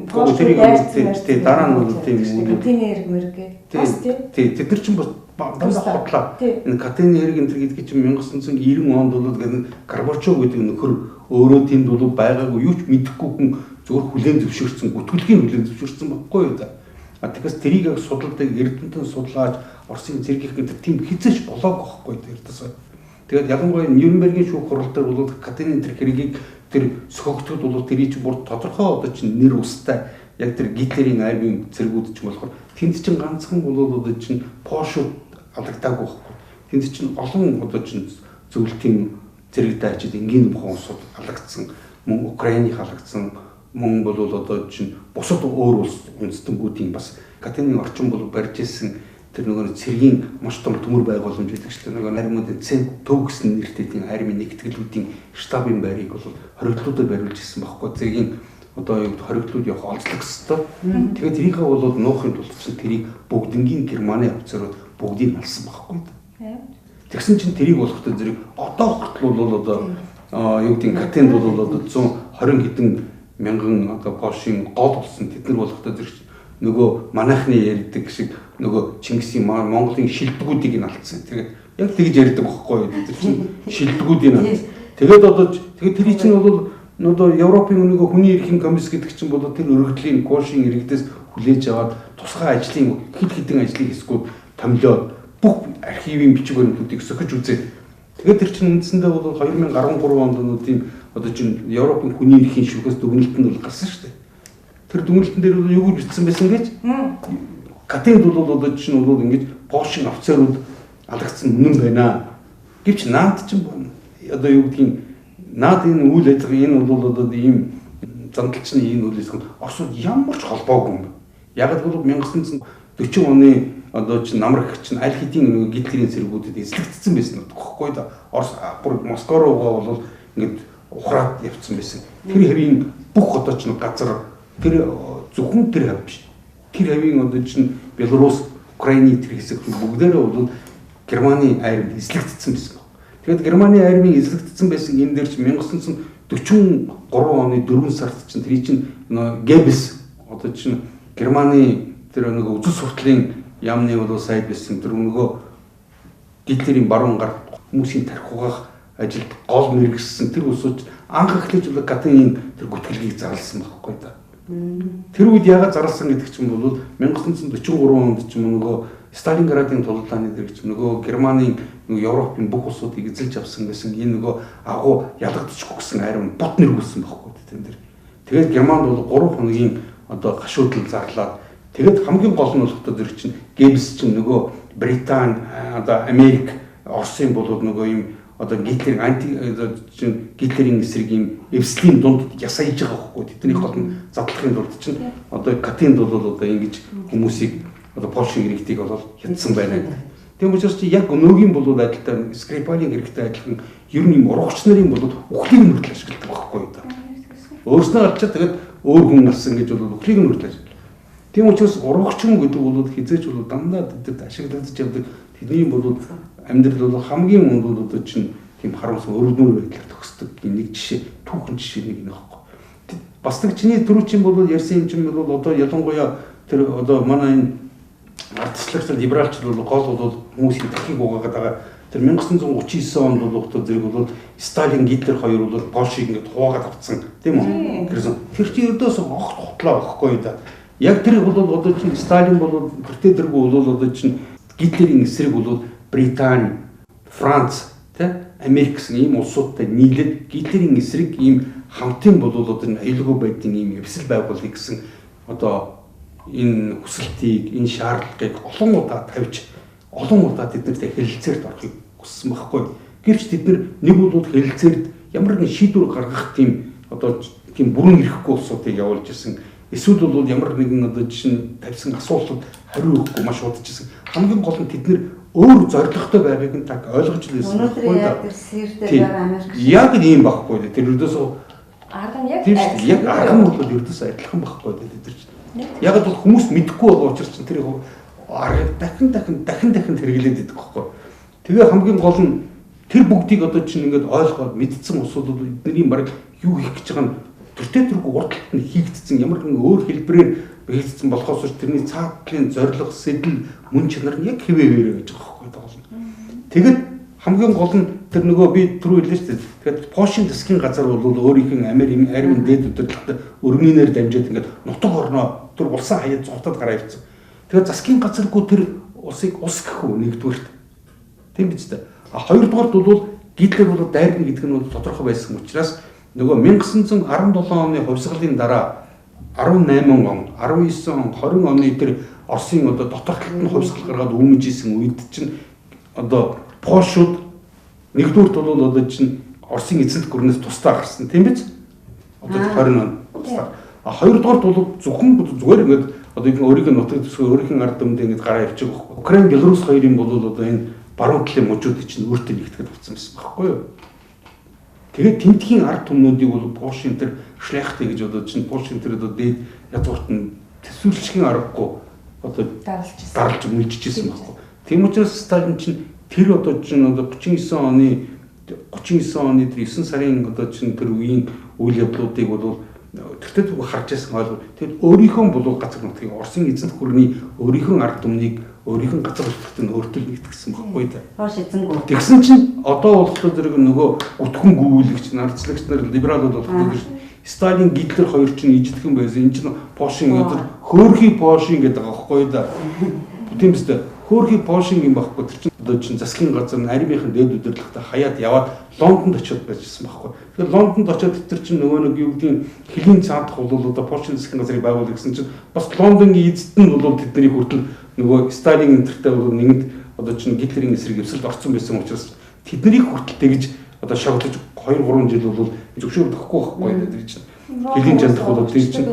Пошийг дайрсан дараа нь бол тийм үү. Катины эрг гэдэг. Тий, тэд нар чинь дандаа хотлоо. Энэ Катины эрг энэ гэдэг чинь 1990 онд бол Горбачов гэдэг нөхөр өөрөө тэнд бол байгаагүй юу ч мэдэхгүй хүн зөвхөн хүлээн зөвшөөрсөн, гүтгэлгийн хүлээн зөвшөөрсөн баггүй юу да. Тэгэхээр тэрийг яг судалдаг эрдэмтэн судлаач Оросын зэргийн тийм хизээч болоог байхгүй тэрдээс. Тэгээд ялангуяа Нюрнбергийн шүүх хурал дээр бол Катины тэр хэргийг тэр сөхөгчд бол тэрий чинь бүр тодорхой одоо чинь нэр устай яг тэр Гитлерийн армийн цэргүүд ч болохоор тэнд чинь ганцхан бол одоо чинь Пошууд алагдаагүй байхгүй. Тэнд чинь олон одоо чинь зөвлөлтийн зэрэгтэй ажид энгийн бүхэн улсууд алагдсан, мөн Украиных алагдсан, мөн бол одоо чинь бусад өөр улс үндэстэнүүдийн бас Катины орчин бол барьж ирсэн тэр нөгөө цэргийн маш том төмөр байгууламж гэдэг чинь нөгөө наримуудын төв гэсэн нэртэй тийм армийн нэгтгэлүүдийн штабын байрыг бол хоригдлуудаар бариулж ирсэн байхгүй. Цэргийн одоо юу хоригдлууд явах олзлог өстой. Тэгээд тэрийнхээ бол нуухын тулд чинь тэрийг бүгднгийн Германы офицерууд бүгдийг алсан байхгүй. Тэгсэн чинь тэрийг болохтой зэрэг одоо хүртэл бол одоо юу гэдэг Катенд бол одоо 120 хэдэн мянган одоо Польшийн гол болсон тэд нар болохтой зэрэг нөгөө манайхны ярьдаг шиг нөгөө Чингисийн Монголын шилдэгүүдийг нь алдсан. Тэгээд яг тэгж ярьдаг байхгүй юу? Тэр чинь шилдэгүүдийг нь. Тэгээд одоо тэгээд тэр чинь бол одоо Европын нөгөө хүний эрхийн комисс гэдэг чинь бол тэр өргөдлийн Польшийн иргэдээс хүлээж аваад тусгай ажлын хэд хэдэн ажлыг хэсгүүд томилоод бүх архивын бичиг баримтуудыг сөхөж үзээд тэгээд тэр чинь үндсэндээ бол 2013 онд нөгөө тийм одоо чинь Европын хүний эрхийн шүүхээс дүгнэлтэнд бол гарсан шүү дээ. Тэр дүгнэлтэн дээр бол юу бичсэн байсан гэж? Катенд бол одоо чинь бол ингэж Польшийн офицерууд алгацсан үнэн байна. Гэвч наад чинь одоо юу гэдгийг наад энэ үйл ажиллагаа энэ бол одоо ийм зандалчны энэ үйл ажиллагаа Оросууд ямар ч холбоогүй юм. Яг л 1940 оны одоо чинь намрах чинь аль хэдийн нэг гитлерийн цэргүүдэд эзлэгдсэн байсан гэхгүй да. Орос Москва руугаа бол ингэж ухраад явцсан байсан. Тэр хэвийн бүх одоо чинь газар тэр зөвхөн тэр хав биш. Тэр хавийн одоо чинь Беларусь, Украины тэр хэсэг бүгдээрээ бол Германы айранд эзлэгдсэн байсан. Тэгээд Германы армийн эзлэгдсэн байсан энэ дээр чинь 1943 оны 4 сард чинь тэр чинь Геббельс одоо чинь Германы тэр нэг үзэл сурталын яамны бол сайд байсан тэр нөгөө Гитлерийн баруун гар хүмүүсийн тарих угаах ажилд гол мэрэгсэн тэр усууч анх эхлэж бол Катенийн тэр гүтгэлгийг зарласан байхгүй да. Тэр үед яагаад зарласан гэдэг чинь бол 1943 онд ч юм нөгөө Сталинградын тулгааны дээр ч нөгөө Германы нөгөө Европын бүх улсуудыг эзэлж авсан гэсэн энэ нөгөө агуу ялгагдчих гүсэн арим бут нэргүүлсэн байхгүй тэн дээр. Тэгээд Германд бол 3 хоногийн одоо гашуудлал зарлаад тэгээд хамгийн гол нь болохтой зэрэг чинь Геббельс чинь нөгөө Британи одоо Америк Оросын бол нөгөө юм одоо Гитлерийн Гитлерийн эсрэг юм эвслийн дунд ясааж байгаа байхгүй тэдний гол нь задлахын тулд чинь одоо Катенд бол одоо ингэж хүмүүсийг одоо Польшийн иргэдийг бол хянсан байна. Тийм учраас чи яг өнөөгийн бол адилхан Скрипалийн хэрэгтэй адилхан ер нь юм урагч нарын бол үхлийг нь хүртэл ашигладаг байхгүй юу та. Өөрснөө алчаад тэгээд өөр хүн алсан гэж бол үхлийг нь хүртэл ашигладаг. Тийм учраас урагчин гэдэг бол хизээч бол дандаа тэд ашиглагдаж явдаг. Тэдний бол амьдрал бол хамгийн бол одоо чинь тийм харамсал өргөнөр байдлаар төгсдөг нэг жишээ түүхэн жишээ нэг нөхгүй. Бас нэг чиний түрүү чинь бол ярьсан юм чинь бол одоо ялангуяа тэр одоо манай энэ ардчлагч либералч бол гол бол хүмүүсийн дахийг угаагаад байгаа. Тэр 1939 онд бол одоо зэрэг бол Сталин Гитлер хоёр бол Польшийг ингээд хуваагаад авцсан тийм үү? Тэр чинь ердөөс огт хутлаа байхгүй да. Яг тэр бол одоо чинь Сталин бол тэртээ дэргүй бол одоо чинь Гитлерийн эсрэг бол Британи, Франц, тэ Америк гэсэн ийм улсуудтай нийлээд Гитлерийн эсрэг ийм хамтын бол одоо аюулгүй байдгийн ийм эвсэл байгуулах гэсэн одоо энэ хүсэлтийг, энэ шаардлагыг олон удаа тавьж, олон удаа тэднэрт хэлэлцээрд орохыг хүссэн байхгүй. Гэвч тэд нэг бол хэлэлцээрд ямар нэгэн шийдвэр гаргах тийм одоо тийм бүрэн ирэхгүй улсуудыг явуулж ирсэн. Эсвэл бол ямар нэгэн одоо жишээ нь тавьсан асуултад хариу өгөхгүй маш удаж ирсэн. Хамгийн гол нь тэд өөр зоригтой байгааг нь так ойлгож лээсэн. Өнөөдөр яг тэр сэрдээр байгаа Америк яг ийм байхгүй. Тэр ердөөсөө арга нь яг арга нь бол ердөөсөө адилхан байхгүй тэр чинь. Яг л хүмүүс мэдэхгүй байгаа учраас чинь тэр дахин хэрэглээд байдаг байхгүй. Тэгээ хамгийн гол нь тэр бүгдийг одоо чинь ингээд ойлгоод мэдсэн улсууд бол эдний баг юу хийх гэж байгаа нь тэртээ тэргүй урд талд нь хийгдсэн ямар нэгэн өөр хэлбэрээр хийгдсэн болохоос тэрний цаатлын зориг, сэтэл, мөн чанар нь яг хэвээр гэж байгаа байхгүй. Тэгээд хамгийн гол нь тэр нөгөө би түрүү хэллээ шүү дээ. Тэгээд Польшийн засгийн газар бол өөрийнх нь армийн дээд удирдлагатай өргөнөөр дамжаад ингээд нутаг орноо тэр улсын хаяад зуртад гараа ивцэн. Тэгээд засгийн газаргүй тэр улсыг ус гэх үү нэгдүгээрт. Тийм биз дээ. А хоёрдугаарт бол Гитлер бол дайрна гэдэг нь бол тодорхой байсан учраас нөгөө 1917 оны хувьсгалын дараа 18 он, 19 он, 20 оны тэр Оросын одоо дотор талд нь хувьсгал гаргаад үүмэж исэн үед чинь одоо Польшууд нэгдүгürt бол одоо чинь Оросын эзэнт гүрнээс тусдаа гарсан тийм биз? Одоо 20 он тусдаа. А хоёрдугаарт бол зүгээр ингээд одоо өөрийнхөө нутаг төсгөө өөрийнхөө ард түмэнд ингээд гараа явчих واخхой. Украин, Беларусь хоёрын бол одоо энэ баруун талын мужуудыг чинь өөртөө нэгтгэж авсан байсан байхгүй юу? Тэгээд тэмдгийн ард түмнүүдийг бол Польшийн тэр шляхты гэж одоо чинь Польшийн тэр одоо дээд язгуурт нь төсвөрлөхийн аргагүй одоо дарлж мэлжижсэн байхгүй. Тийм учраас Сталин чинь тэр одоо чинь одоо 39 оны 39 оны тэр 9 сарын одоо чинь тэр үеийн үйл явдлуудыг бол тэртээ харж байсан ойлгоо. Тэгэд өөрийнхөө булуун газар нутгийг Оросын эзэнт гүрний өөрийнхөө ард түмнийг өөрийнх нь газар нутагт нь өөртөө нэгтгэсэн байхгүй да. Хоош эзэнгүү. Тэгсэн чинь одоо болохоор зэрэг нөгөө үтхэн гүйвүүлэгч, нардчлагч нар либералууд болохоор Сталин, Гитлер хоёр чинь ижидхэн байсан. Энэ чинь Польшийн одоо хөөрхий Польшийн гэдэг байгаа байхгүй да. Тийм үстэй. Хөөрхий Польшийн юм байхгүй. Тэр чинь одоо чинь засгийн газар нь армийнхан дээд удирдлагатай хаяад яваад Лондонд очиод байжсэн байхгүй. Тэгэхээр Лондонд очиод тэр чинь нөгөө нэг юу гэдгийг хэлийн цаадах бол одоо Польшийн засгийн газрыг байгуулах гэсэн чинь бас Лондонгийн эзэд нь бол тэдний хүртэл нөгөө Сталин энтертэй бол нэгэнт одоо чинь Гитлерийн эсрэг эвсэлд орсон байсан учраас тэднийг хүртэл тэгж одоо шогдож 2-3 жил бол зөвшөөрөх байхгүй байхгүй тэр чинь хэлийн жандах бол тэр чинь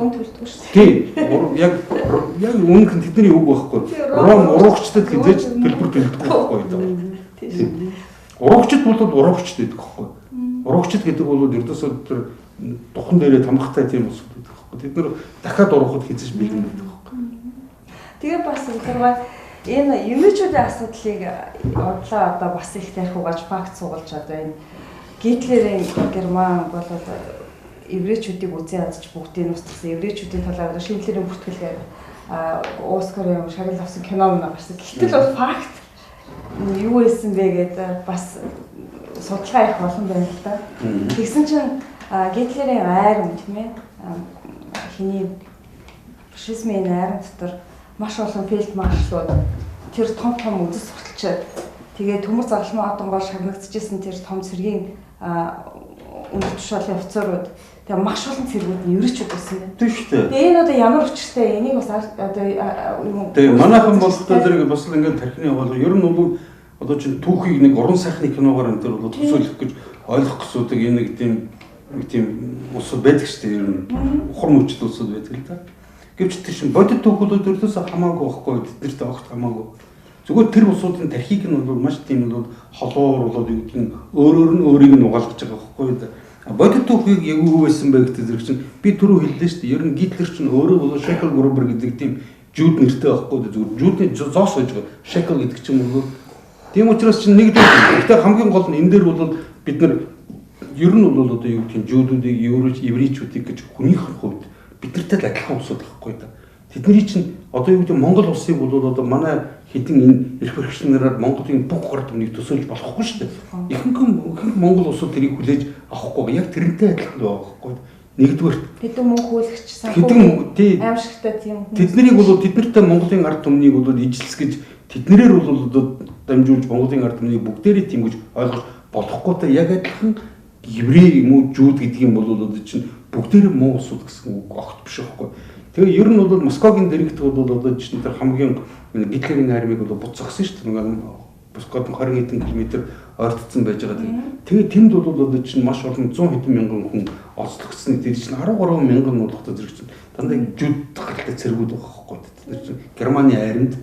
тий яг өмнөх нь тэдний үг байхгүй Ром уруугчдад хизээж төлбөр төлдөг байхгүй тийм уруугчд бол уруугчд гэдэг байхгүй уруугчд гэдэг бол ердөөсөө тэр духан дээрээ тамхтай тийм ус гэдэг байхгүй тэд нар дахиад уруухад хизээж бэлгэн гэдэг байхгүй тэгээ бас ихэрвээ энэ эмээчүүдийн асуудлыг одлоо одоо бас их тарих угааж факт суулж одоо энэ Гитлерийн Герман бол еврейчүүдийг үзээ ядч бүгдийг устгасан еврейчүүдийн талаар шинжлэлийн бүртгэлээр уус Корея шагнал авсан кино гарсан. Гэтэл бол факт юу байсан бэ гэдэг бас судалгаа их олон байна л да. Тэгсэн чинь Гитлерийн айрам тийм ээ хиний фашизмын айрам дотор маш олон фельдмаршлууд тэр том үзэс сурталчаад тэгээ төмөр загалмай одонгоор шагнагдчихсэн тэр том цэргийн өндөр тушаалын офицерууд тэгээ маш олон цэргүүд нь ерөөчүүд байсан байна. Тийм шүү дээ. Тэгээ энэ одоо ямар учиртай энийг бас одоо юм. Тэгээ манайхан бол одоо зэрэг бас л ингээд тархины яваал ер нь бол одоо чинь түүхийг нэг уран сайхны киногоор энэ төр бол төсөөлөх гэж ойлгох гэсүүдэг энэ нэг тийм усуд байдаг шүү дээ ер нь ухар мөчд усуд байдаг л да. Гэвч тэр шин бодит түүхүүд өдөртөөс хамаагүй байхгүй тэднэрт огт хамаагүй. Зүгээр тэр усуудын тархийг нь бол маш тийм бол холуур болоод юу гэдэг нь өөрөөр нь өөрийг нь угаалгаж байгаа байхгүй да. Бодит түүхийг яг юу байсан бэ гэдэг зэрэг чинь би түрүү хэллээ шүү дээ. Ер нь Гитлер чинь өөрөө бол Шекл Грубер гэдэг тийм жууд нэртэй байхгүй да. Зүгээр жуудын зоос байж байгаа. Шекл гэдэг чинь бол тийм учраас чинь нэг гэхдээ хамгийн гол нь энэ дээр бол бид нар ер нь бол одоо юу гэдэг нь жуудуудыг еврейчүүдийг гэж хүнийх хувьд бидэртэй адилхан усуд байхгүй да. Тэдний чинь одоо юу гэдэг Монгол улсыг бол одоо манай хэдин энэ эрх хэрэгчлэнээр Монголын бүх гард өмнөийг төсөөлж болохгүй шүү дээ. Ихэнх Монгол улсууд тэрийг хүлээж авахгүй яг тэрнтэй адилхан байгаа байхгүй. Нэгдүгээр хэдэн мөнгө хөлөгч санхүү аимшигтай тийм тэднийг бол тэднэртэй Монголын ард түмнийг бол ижлэсгэж тэднэрээр бол одоо дамжуулж Монголын ард түмнийг бүгдээрээ тийм гэж ойлгох болохгүйтэй яг адилхан еврей юм уу жууд гэдэг юм бол одоо чинь бүгдээрээ муу улсууд гэсэн үг огт биш байхгүй. Тэгээ ер нь бол Москвагийн дэрэгдэх бол одоо чинь тэр хамгийн Гитлерийн армийг бол буцагсан шүү дээ. Москвад 20 хэдэн километр ойртсон байж байгаа. Тэгээ тэнд бол одоо чинь маш олон 100 хэдэн мянган хүн олзлогдсон. Тэр чинь 13 мянган нуулахтай зэрэг чинь дандаа жууд гаралтай цэргүүд байгаа байхгүй. Тэр чинь Германы айранд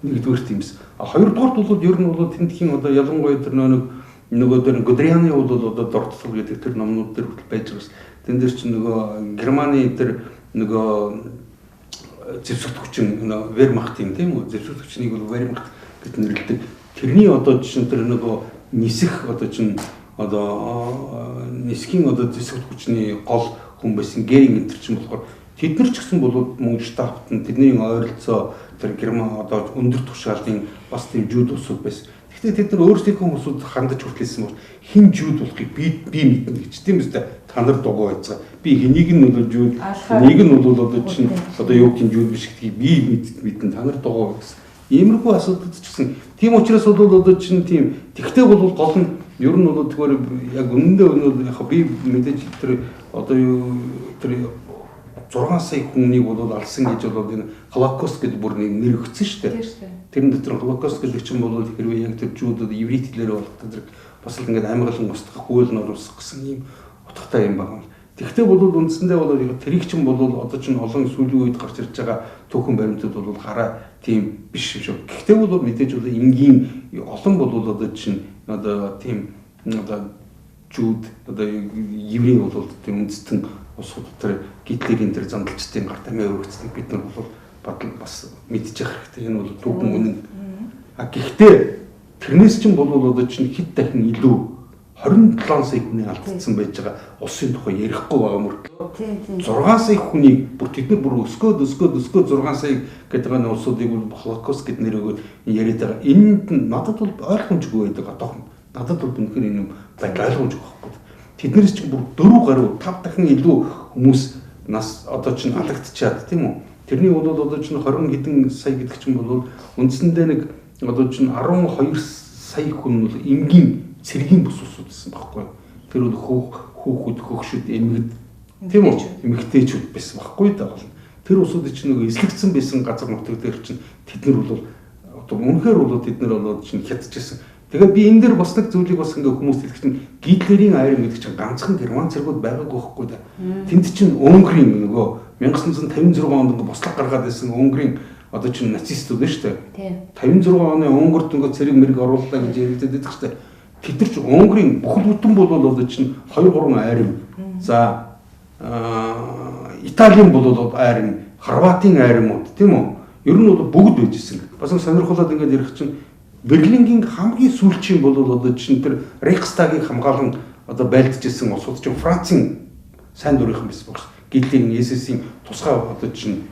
нэгдүгээр тиймс. Хоёрдугаарт бол ер нь бол тэндхийн одоо ялангуяа тэр нөгөө тэр Гудерианы бол одоо дортлол гэдэг тэр номнууд дээр хүртэл байж байгаа. Тэн дээр чинь нөгөө Германы тэр нөгөө зэвсэгтгчин Вермахт тийм үү зэвсэгтгчнийг бол Вермахт гэж нэрлэдэг. Тэрний одоо жишээ тэр нөгөө нисэх одоо чинь одоо нисхийн одоо зэвсэгтгчний гол хүн байсан Геринг энэ чинь болохоор тэд нар ч гэсэн бол мөн штабт нь тэдний ойролцоо тэр Герман одоо өндөр тушаалын бас тийм жууд усуд байсан. Тэгэхдээ тэд нар өөрсдийнхөө усуд хандаж хүртэлсэн бол хин жууд болохыг би мэднэ гэж тийм үстэй та нар дугуй байцгаа. Би энийг нь бол жууд нэг нь бол одоо чинь одоо юу гэх юм жууд биш гэдгийг би мэднэ та нар дугуй гэсэн. Иймэрхүү асуудал ч гэсэн тийм учраас бол одоо чинь тийм тэгтээ бол гол нь ер нь бол тэгвэр яг үнэндээ яг би мэдээж тэр одоо юу тэр 6 сая хүнийг бол алсан гэж бол энэ Холокост гэдэг бүр нэр өгсөн шүү дээ. Тэрэн дотор Холокост гэдэг чинь бол хэрвээ яг тэр жуудад еврей хэлээр болох тэр бас л ингээд амгалан устгах гуйл нуурсах гэсэн юм утгатай юм байна. Тэгвэл бол үндсэндээ бол тэрийг чинь бол одоо чинь олон сүүлийн үед гарч ирж байгаа түүхэн баримтууд бол гараа тийм биш шүү. Гэхдээ бол мэдээж бол энгийн олон бол одоо чинь одоо тийм одоо жууд одоо еврей бол тэр үндэстэн усууд тэр Гитлерийн тэр зандалчдын гарт амиа өргөцсөн бид нар бол бас мэдчих хэрэгтэй. Энэ бол түүхэн үнэн. Гэхдээ тэрнээс чинь бол одоо чинь хэд дахин илүү 27 сая хүний алдсан байж байгаа улсын тухай ярихгүй байгаа мөртлөө 6 сая хүнийг бүр тэд нар бүр өсгөөд 6 сая гэдэг нэг улсуудыг бол Холокост гэд нэр өгөөд яриад байгаа. Энэнд нь надад бол ойлгомжгүй байдаг одоохон. Надад бол үнэхээр энэ байдал ойлгомжгүй байхгүй. Тэднээс чинь бүр 4 гаруй 5 дахин илүү хүмүүс нас одоо чинь алагдчихад тийм үү? Тэрний бол одоо чинь 20 хэдэн сая гэдэг чинь бол үндсэндээ нэг одоо чинь 12 сая хүн бол энгийн цэргийн бус усуд гэсэн байхгүй. Тэр бол хүүхэд, хөгшөд, эмэгд тийм үү? Эмэгтэйчүүд байсан байхгүй даа бол. Тэр усууд чинь нөгөө эслэгдсэн байсан газар нутаг дээр чинь тэд нар бол одоо үнэхээр бол тэд нар бол чинь хятажсэн. Тэгээд би энэ дээр бас нэг зүйлийг бас ингээ хүмүүс хэлэх чинь Гитлерийн айрын гэдэг чинь ганцхан герман цэргүүд байгаагүй байхгүй да. Тэнд чинь Унгарын нөгөө 1956 онд ингээ бослог гаргаад байсан Унгарын одоо чинь нацистууд байна шүү дээ. 56 оны Унгарт ингээ цэрэг мэрэг орууллаа гэж ярьдаг байдаг шүү дээ. Тэд нар чинь Унгарын бүхэл бүтэн бол одоо чинь 2-3 айрын. За Италийн бол айрын, Хорватын айрымууд тийм үү? Ер нь бол бүгд байж исэн. Бас сонирхолтой ингээд ярих чинь Берлингийн хамгийн сүүлчийн бол одоо чинь тэр Рейхстагийн хамгаалан одоо байлдажсэн улсууд чинь Францын сайн дурынхан байсан багш. Гитлерийн СС-ийн тусгай одоо чинь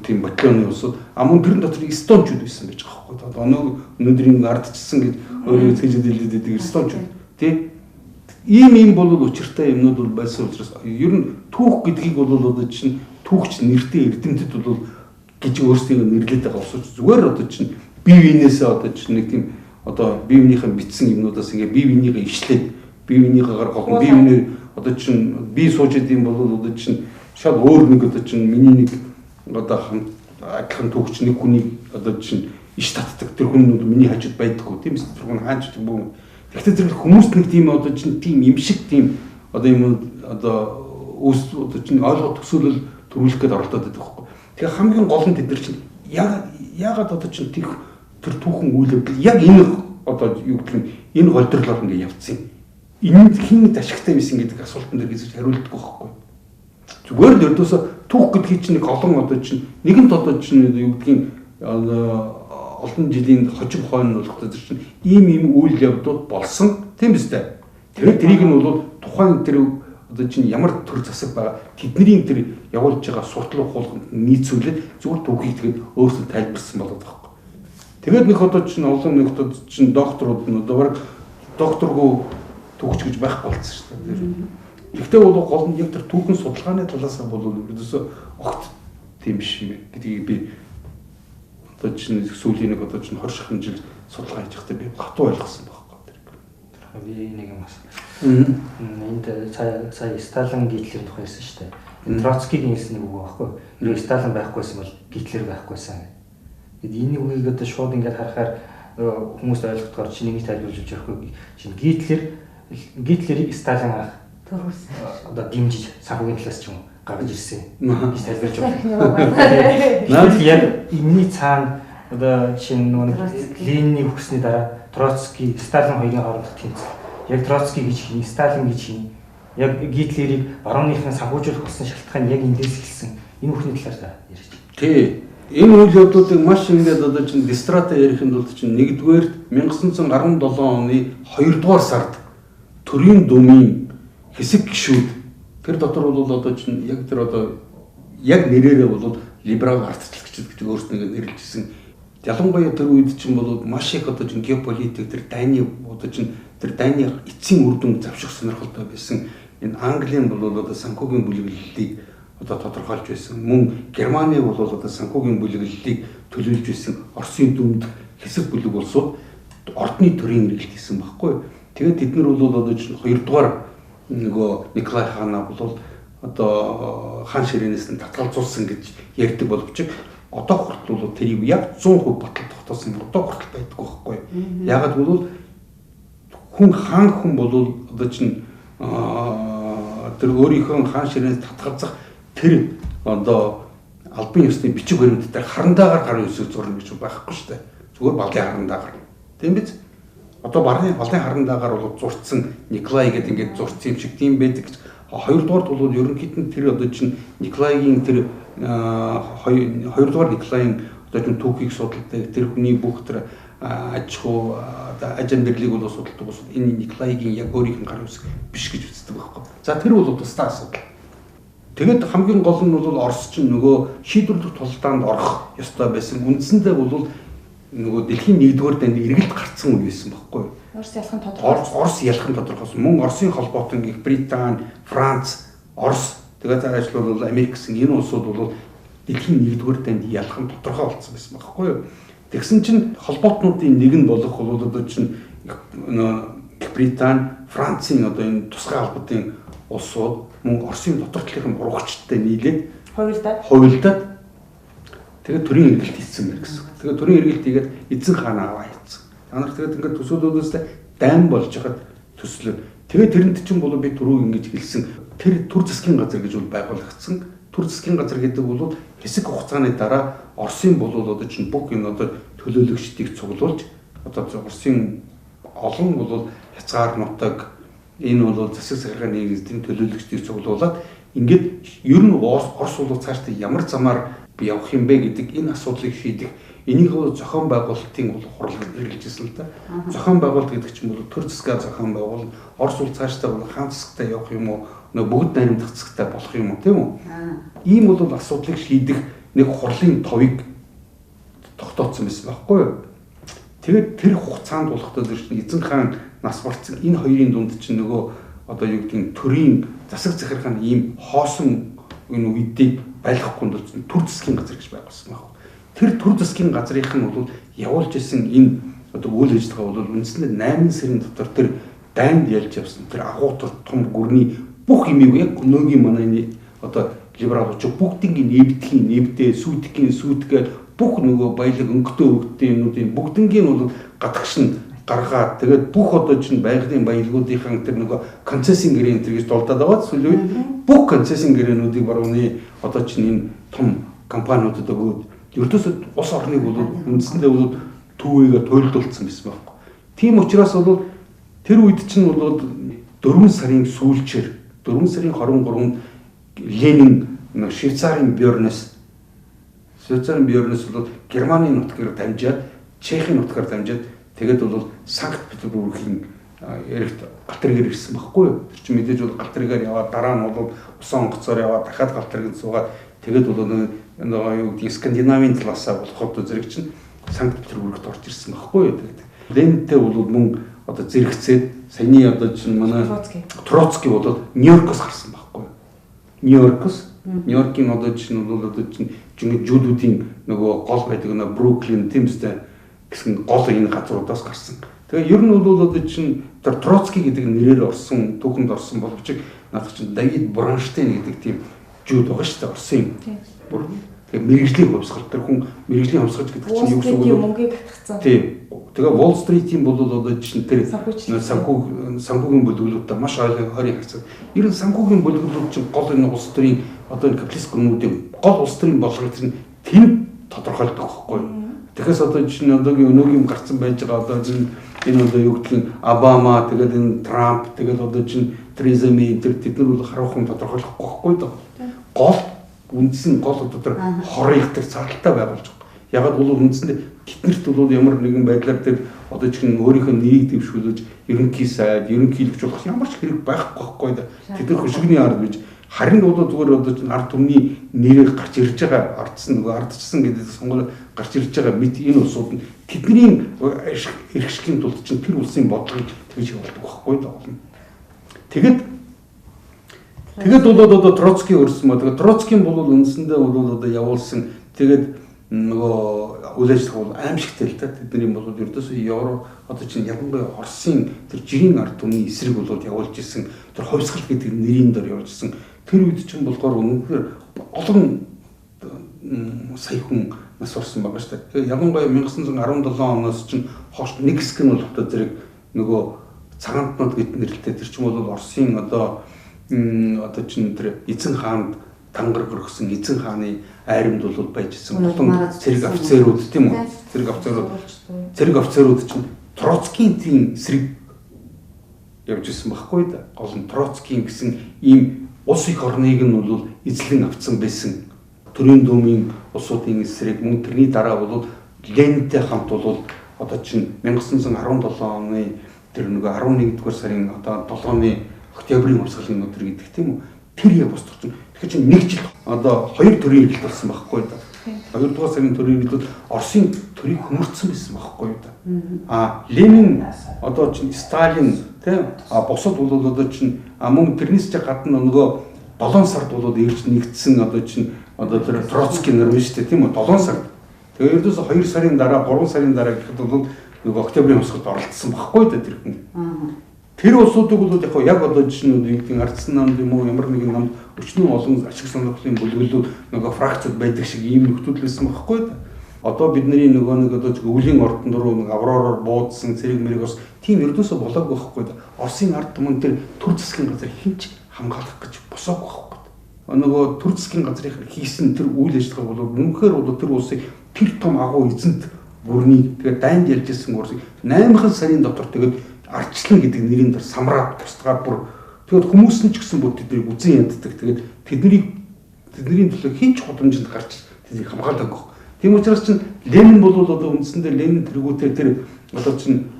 тийм батальоны улсууд мөн тэрэн дотор эстончууд байсан байж байгаа байхгүй. Одоо өнөөдрийн ардчсан гэж өөрөө цэжид хэлдэг эстончууд тий. Ийм бол учиртай юмнууд бол байсан учраас ер нь түүх гэдгийг бол одоо чинь түүхч нэртэй эрдэмтэд бол гэж өөрсдөө нэрлэдэг байгаа усууч зүгээр одоо чинь бие биенээсээ одоо чинь нэг тийм одоо бие биенийхэн бичсэн юмнуудаас ингээ бие биенийгээ ишлээд бие биенийхээ голон бие биенээ одоо чинь бие сууж идэм бол одоо чинь шал өөр нэг одоо чинь миний нэг одоо адилхан түүхч нэг хүний одоо чинь иш татдаг тэр хүн нь миний хажууд байдаггүй тийм ээ тэр хүн хаач бүү. Гэхдээ зэрэг хүмүүс нэг тийм одоо чинь тийм юм шиг тийм одоо юм одоо өс одоо чинь ойлгох төсөөлөл төрүүлэх гээд оролдоод байдаг байхгүй. Тэгээ хамгийн гол нь тэд нар чинь яагаад одоо чинь тэр түүхэн үйл явдал яг энэ одоо юу гэх юм энэ голдрлоор ингэ явцсан юм. Энд хэн ашигтай байсан гэдэг асуултан дээр гэж хариулдаг байхгүй. Зүгээр л ердөөсө түүх гэдгийг чинь нэг олон одоо чинь нэгэнт одоо чинь юу гэдгийг олон жилийн хожим хойно болох гэдэг чинь ийм үйл явдлууд болсон тийм үстэй. Тэрийг нь бол тухайн тэр одоо чинь ямар төр засаг байгаа тэдний тэр явуулж байгаа суртал ухуулганд нийцүүлээд зүгээр түүхийг тэгээд өөрсдөө тайлбарсан болоод байгаа. Тэгээд нэг одоо чинь олон нэг одоо чинь докторууд нь одоо баг докторгүй түүхч гэж байхгүй болсон шүү дээ. Гэхдээ бол гол нь яг тэр түүхэн судалгааны талаас нь бол ердөөсөө огт тийм биш юм гэдгийг би одоо чинь сүүлийн нэг одоо чинь 20 шахын жил судалгаа хийж байхдаа би хатуу ойлгосон байхгүй тэр. Би нэг юм асуусан. Энд сая Сталин Гитлерийн тухай ярьсан шүү дээ. Энэ Троцкигийн хэлсэн нэг үг байхгүй. Хэрвээ Сталин байхгүйсэн бол Гитлер байхгүйсэн. Тэгэд энэ үгийг одоо шууд ингээд харахаар хүмүүст ойлгохдоор чи нэг тайлбарлаж өгөхгүй. Чинь Гитлерийг Сталин ах одоо дэмжиж санхүүгийн талаас ч юм гаргаж ирсэн. Гэж тайлбарлаж өгөх. Наад яг энэний цаана одоо шинэ нэг Ленины өгсөний дараа Троцки, Сталин хоёрын хоорондох тэмцэл. Яг Троцки гэж хин, Сталин гэж хин. Яг Гитлерийг барууныхын санхүүжүүлэх болсон шалтгаан яг эндээс эхэлсэн. Энэ бүхний талаар ярьж. Тий. Энэ үйл явдлуудыг маш ингээд одоо чинь дистрата ярихын тулд чинь 1-р 1917 оны 2-р сард төрийн думын хэсэг гишүүд тэр дотор бол одоо чинь яг тэр одоо яг нэрээрээ бол либерал ардчлалч гэж өөрсдөө нэрлэжсэн. Ялангуяа тэр үед чинь бол маш их одоо чинь геополитик тэр дайны одоо чинь тэр дайны эцсийн үр дүн завших сонирхолтой байсан. Энэ Английн бол одоо санхүүгийн бүлэглэлийг одоо тодорхойлж байсан. Мөн Германы бол одоо санхүүгийн бүлэглэлийг төлөөлж байсан. Оросын дүнд хэсэг бүлэг улсууд ордны төрийн нэрэлт хийсэн байхгүй. Тэгээд тэд нар бол одоо 2-р нөгөө Николай хаана бол одоо хаан ширээнээс нь татгалзуулсан гэж ярьдаг боловч одоо хүртэл бол тэрийг яг 100% батал тогтоосон одоо хүртэл байдаггүй байхгүй. Ягаад гэвэл хүн хаан хүн бол одоо чинь тэр өөрийнхөө хаан ширээнээс татгалзах тэр одоо албан ёсны бичиг баримттай харандаагаар гарын үсэг зурна гэж байхгүй шүү дээ. Зүгээр балын харандаагаар. Тийм биз? Одоо балын харандаагаар бол зурцсан Николай гэдэг ингээд зурцсан юм шиг тийм байдаг гэж. 2-дугаарт бол ерөнхийд нь тэр одоо чинь Николайгийн тэр 2-дугаар Николайгийн одоо чинь түүхийг судалдаг тэр хүний бүх тэр аж ахуй аж амьдралыг бол судалдаг ус энэ Николайгийн яг өөрийнх нь гар үсэг биш гэж үздэг байхгүй. За тэр бол тусдаа асуудал. Тэгэд хамгийн гол нь бол Орос ч нөгөө шийдвэрлэх тулдаанд орох ёстой байсан. Үндсэндээ бол нөгөө дэлхийн 1-р данд эргэлт гарцсан үе байсан байхгүй. Орос ялах нь тодорхой. Орос ялах нь тодорхойсон. Мөн Оросын холбоотой Их Британи, Франц, Орос тэгээд ажил бол Америк гэсэн энэ улсууд бол дэлхийн 1-р данд ялах нь тодорхой болсон байсан байхгүй юу. Тэгсэн чинь холбоотнуудын нэг нь болох бол одоо чинь Их Британи, Францын одоо энэ тусгай албадын улсууд мөн Оросын дотор талын урагчтай нийлээд хувилдаад тэгээд төрийн эргэлт хийсэн мэр гэсэн. Тэгээд төрийн эргэлт хийгээд эзэн хаан аваа хийсэн. Та нар тэгээд ингээд төсөөлөөдөөс дайм болж хахад төслөө. Тэгээд тэрэнд чинь бол би түрүү ингэж хэлсэн тэр төр засгийн газар гэж бол байгуулагдсан. Төр засгийн газар гэдэг бол хэсэг хугацааны дараа Оросын бол одоо чинь бүх энэ одоо төлөөлөгчдийг цуглуулж одоо Оросын олон бол хязгаар нутаг энэ бол засаг захиргааны нэгдлийн төлөөлөгчдийг цуглуулад ингээд ер нь Орос бол цаашдаа ямар замаар явах юм бэ гэдэг энэ асуудлыг шийдэх энийхөө зохион байгуулалтын бол хурлыг хэрэгжүүлсэн л да. Зохион байгуулалт гэдэг чинь бол төр засгаар зохион байгуул Орос бол цаашдаа бол хаан засагтай явах юм уу бүгд найрамдах засагтай болох юм уу тийм үү? Ийм бол асуудлыг шийдэх нэг хурлын товыг тогтооцсон байсан байхгүй юу? Тэгээд тэр хугацаанд болохдоо зөв чинь эзэн хаан нас барцсан энэ хоёрын дунд чинь нөгөө одоо юу гэдгийг төрийн засаг захиргааны ийм хоосон энэ үедийг байлгахгүй нь төр засгийн газар гэж байгуулсан байна. Тэр төр засгийн газрынх нь бол явуулж исэн энэ одоо үйл ажиллагаа бол үндсэндээ 8 сарын дотор тэр дайнд ялж явсан тэр агуутар том гүрний бүх юмыг яг өнөөгийн манай одоо либералч бүгдийн нэвдээ сүйтгэн бүх нөгөө баялаг өнгөтэй өвгтэй юмнуудын бүгднгийн бол гадагшин гаргаад тэгээд бүх одоо чинь байгалийн баялагуудынхаа тэр нөгөө концессийн гэрээ гэж дулдаад байгаа сүлээ бүх концессийн гэрээнүүдийг барууны одоо чинь энэ том компаниудад өгөөд ердөөсөө улс орныг бол үндсэндээ бол түүгээ туйлдуулсан байсан байхгүй. Тийм учраас бол тэр үед чинь бол 4 сарын сүүлчээр 4 сарын 23-нд Ленин Швейцарын Бёрнес бол Германы нутгаар дамжаад Чехийн нутгаар дамжаад тэгээд бол Санкт Петербургийн эрэгт галтрыгээр ирсэн байхгүй юу? Тэр чинь мэдээж бол галтрыгээр яваад дараа нь бол усан онгоцоор яваад дахиад галтрыгэнд суугаад тэгээд бол нөгөө юу гэдэг Скандинавийн талаасаа болоход зэрэг чинь Санкт Петербургт орж ирсэн байхгүй юу? Тэгээд Ленинтэй бол мөн одоо зэрэгцээд саяны одоо чинь манай Троцкий бол Нью-Йоркоос гарсан байхгүй юу? Нью-Йоркийн одоо чинь жуудуудын нөгөө гол байдаг нөгөө Бруклин Тимстэй гэсэн гол энэ газруудаас гарсан. Тэгээ ер нь бол одоо чинь тэр Троцкий гэдэг нэрээр орсон түүхэнд орсон боловч надад чинь Давид Бронштейн гэдэг тийм жууд байгаа шүү дээ орсон юм. Тэгээ мэрэгжлийн хувьсгал тэр хүн мэрэгжлийн хувьсгал гэдэг чинь юу гэсэн үг вэ? Мөнгийг татгцсан. Тийм. Тэгээ Wall Street-ийн бол одоо чинь тэр санхүүгийн бүлэглүүдтэй маш ойрын харьцаг. Ер нь санхүүгийн бүлэглүүд чинь гол энэ улс төрийн одоо энэ капиталист гүрнүүдийн гол улс төрийн болгоц нь тэнд тодорхойлдог байхгүй юу? Тэгэхээс одоо чинь одоогийн өнөөгийн гарцсан байж байгаа одоо энэ одоо юу гэдгийг Обама тэгээд энэ Трамп тэгээд одоо чинь Тереза Мэй тэр тэд нар бол харуухан тодорхойлохгүй байхгүй даа. Гол үндсэн гол одоо тэр хорыг тэр цаалтаа байгуулж байгаа. Ягаад бол үндсэндээ тэднэрт бол ямар нэгэн байдлаар тэр одоо чинь өөрийнхөө нэрийг дэвшүүлж ерөнхий сайд, ерөнхийлөгч болох ямар ч хэрэг байхгүй байхгүй даа. Тэд нар хөшигний ард гэж харин бол зүгээр одоо чинь ард түмний нэрээр гарч ирж байгаа ардчсан гэдэг сонгол гарч ирж байгаа мэд энэ улсууд нь тэдний эрхшлийн тулд чинь тэр улсын бодлогыг тэгж явуулдаг байхгүй даа. Тэгээд бол одоо Троцкий өрсөн мө. Тэгээд Троцкийн бол үндсэндээ бол одоо явуулсан тэгээд нөгөө үйл ажиллагаа бол аимшигтэй л та тэдний бол ердөөсөө Евро одоо чинь ялангуяа Оросын тэр жирийн ард түмний эсрэг бол явуулж исэн тэр хувьсгал гэдэг нэрийн дор явуулж исэн. Тэр үед чинь болохоор үнэхээр олон сая хүн нас орсон байгаа шүү дээ. Тэгээ ялангуяа 1917 оноос чинь хойш нэг хэсэг нь бол одоо зэрэг нөгөө цагаантнууд гэдэг нэрлэлтэй тэр чинь бол Оросын одоо чинь тэр эзэн хаанд тангар өргөсөн эзэн хааны айрамд бол байж исэн болон цэрэг офицерууд тийм үү? Цэрэг офицерууд чинь Троцкийн тийм эсрэг явж исэн байхгүй да. Гол нь Троцкийн гэсэн ийм улс их орныг нь бол эзлэн авцсан байсан. Төрийн думын улсуудын эсрэг мөн тэрний дараа бол Ленинтэй хамт бол одоо чинь 1917 оны тэр нөгөө 11-р сарын одоо 7-ны октябрийн урсгалын өдөр гэдэг тийм үү? Тэр яг босдох чинь тэгэхээр чинь нэг жил одоо хоёр төрийн ирэлт болсон байхгүй да. Хоёрдугаар сарын төрийн ирэлт Оросын төрийг хөмөрцсөн байсан байхгүй да. Ленин одоо чинь Сталин тийм босод бол одоо чинь мөн тэрнээс ч гадна нөгөө 7 сард бол ирж нэгдсэн одоо чинь одоо тэр Троцкий нэр биш тийм үү 7 сард. Тэгээ ердөөс 2 сарын дараа 3 сарын дараа гэхэд бол нөгөө октябрийн хосголд оролцсон байхгүй да тэр хүн. Тэр улсуудыг бол яг одоо жишээнүүд ардсан намд юм уу ямар нэгэн намд өчнөө олон ашиг сонирхлын бүлгэлүүд нөгөө фракцууд байдаг шиг ийм нөхцөл байсан байхгүй да. Одоо бидний нөгөө нэг одоо өвлийн ордон руу нэг авророор буудсан цэрэг мэрэг бас тийм ердөөсөө болоогүй байхгүй да. Оросын ард түмэн тэр төр засгийн газар хинч хамгаалах гэж босоогүй байхгүй да. Нөгөө төр засгийн газрын хийсэн тэр үйл ажиллагаа бол үнэхээр бол тэр улсыг тэр том агуу эзэнт бүрний тэгээд дайнд ярьж ирсэн урсыг 8 сарын дотор тэгээд арчлан гэдэг нэрийн дор самраад тусгаад бүр тэгээд хүмүүс нь ч гэсэн бүр тэднийг үзэн яддаг тэгээд тэдний төлөө хинч худамжинд гарч тэднийг хамгаалдаг. Тийм учраас чинь Ленин бол одоо үндсэндээ Ленин тэргүүтээ тэр одоо чинь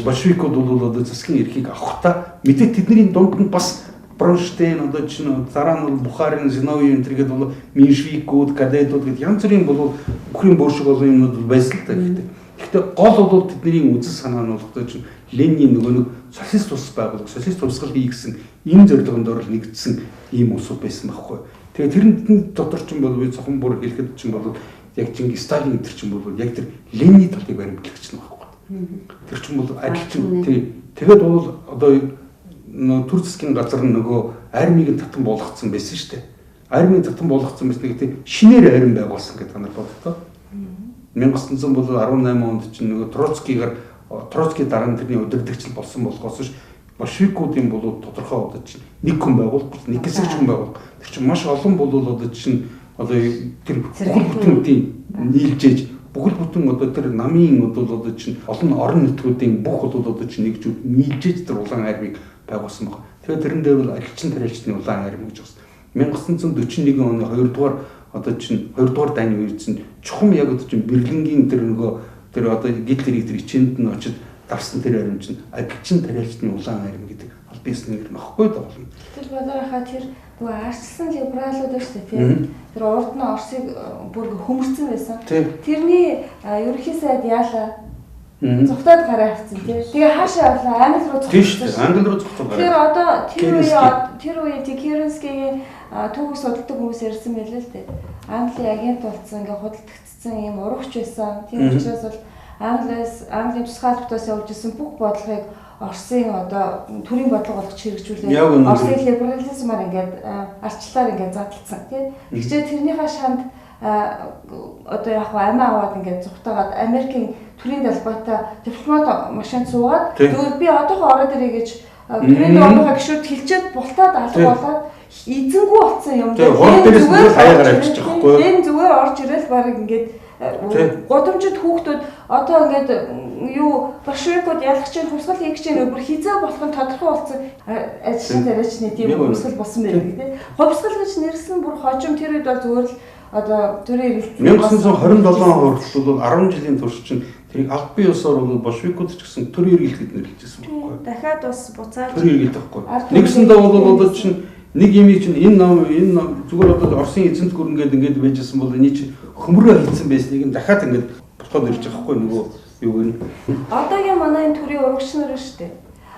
большевикууд бол одоо засгийн эрхийг авахта мэдээ тэдний дунд нь бас Бронштейн одоо чинь дараа нь Бухарын Зиновьев энтергээд бол меньшевикууд, кадетууд гэдэг янз бүрийн бол бүхрийн бөөршиг олон юмнууд байсан л та гэхдээ. Гэхдээ гол бол тэдний үзэл санаа нь бол одоо чинь Ленин нөгөө нэг социалист улс байгуулах, социалист хувьсгал хий гэсэн энэ зорилгонд орол нэгдсэн ийм улсууд байсан байхгүй. Тэгээ тэрэн дотор ч юм бол би цохон бүр хэлэхэд ч юм бол яг Чингис Сталин гэдэг ч юм бол яг тэр Ленин талыг баримтлагч нь байхгүй. Тэр ч юм бол адилчин тэгээд бол одоо төр засгийн газар нөгөө армийг татан болгоцсон байсан шүү дээ. Армийг татан болгоцсон байсан гэдэг шинээр арми байгуулсан гэдэг та нар боддоо. 1918 онд чинь нөгөө Троцкий дараа нь тэрний удирдагч болсон болохоос ш большевикуудын бол тодорхой одоо чинь нэг хүн байгуулах, нэг хэсэг хүн байгуулах. Тэр чинь маш олон бол одоо чинь одоо тэр бүхэл бүтэнүүдийн нийлжээж бүхэл бүтэн одоо тэр намын одоо чинь олон орон нутгуудын бүх одоо чинь нэгжүүд нийлжээж тэр улаан армийг байгуулсан баг. Тэгээд тэрэн дээр бол ажилчин тариалчны улаан арми гэж байна. 1941 оны 2-р одоо чинь 2-р дайны үед чинь чухам яг одоо чинь Берлингийн тэр нөгөө тэр одоо Гитлерийг тэр хичээнд нь очиж давсан тэр арми чинь ажилчин тариалчны улаан арми гэдэг аль биесний нэр нөхгүй да болно. Тэр бодорхоо тэр нөгөө арчилсан либералууд шүү дээ тийм. Тэр урд нь Оросыг бүр хөмөрцөн байсан. Тэрний ерөнхий сайд яалаа зүгтад гараа авцсан тийм. Тэгээ хаашаа явлаа Англи руу зүгтсан. Англи руу зүгтсан гараа. Тэр одоо тэр үеийн Керенскигийн түүх судалдаг хүмүүс ярьсан байлээ л дээ. Англи агент болсон ингээ худалдагдсан юм урагч байсан. Тийм учраас бол Английн тусгай албатаас явж исэн бүх бодлогыг Оросын одоо төрийн бодлого болгож хэрэгжүүлээд Оросын либерализмаар ингээд арчлаар ингээд задлцсан тийм. Тэгвэл тэрнийхээ шанд одоо яг амиа аваад ингээд зүгтаагаад Америкийн төрийн далбайтай дипломат машин суугаад тэгвэл би одоохоо ороод ирээ гэж төрийн далбайгаа гişүүд хилчээд бултаад алга болоод эзэнгүү болсон юм. Тэгээд хаягаар авчиж байгаа байхгүй юу? Энэ зүгээр орж ирэл баг ингээд годомжид хүүхдүүд одоо ингээд юу большевикууд ялгч чинь хувьсгал хийх чинь өөр хизээ болох нь тодорхой болсон ажилчин тариачны тийм хувьсгал болсон байх тийм. Хувьсгал гэж нэрлсэн бүр хожим тэр үед бол зүгээр л одоо төрийн ирэлт 1927 он хүртэл бол 10 жилийн турш чинь тэрийг аль бие усаар бол большевикууд ч гэсэн төрийн иргэлт гэж нэрлэжсэн байхгүй юу? Дахиад бас буцааж төрийн иргэлт байхгүй. Нэгсэндээ бол одоо чинь нэг юм чинь энэ ном зүгээр одоо Оросын эзэнт гүрэн ингээд байжсэн бол энэ чинь хөмрөө хийсэн байсныг нь дахиад ингээд болоход ирж байгаа хгүй нөгөө юу гэнэ. Одоогийн манай энэ төрийн урагш нар шүү дээ.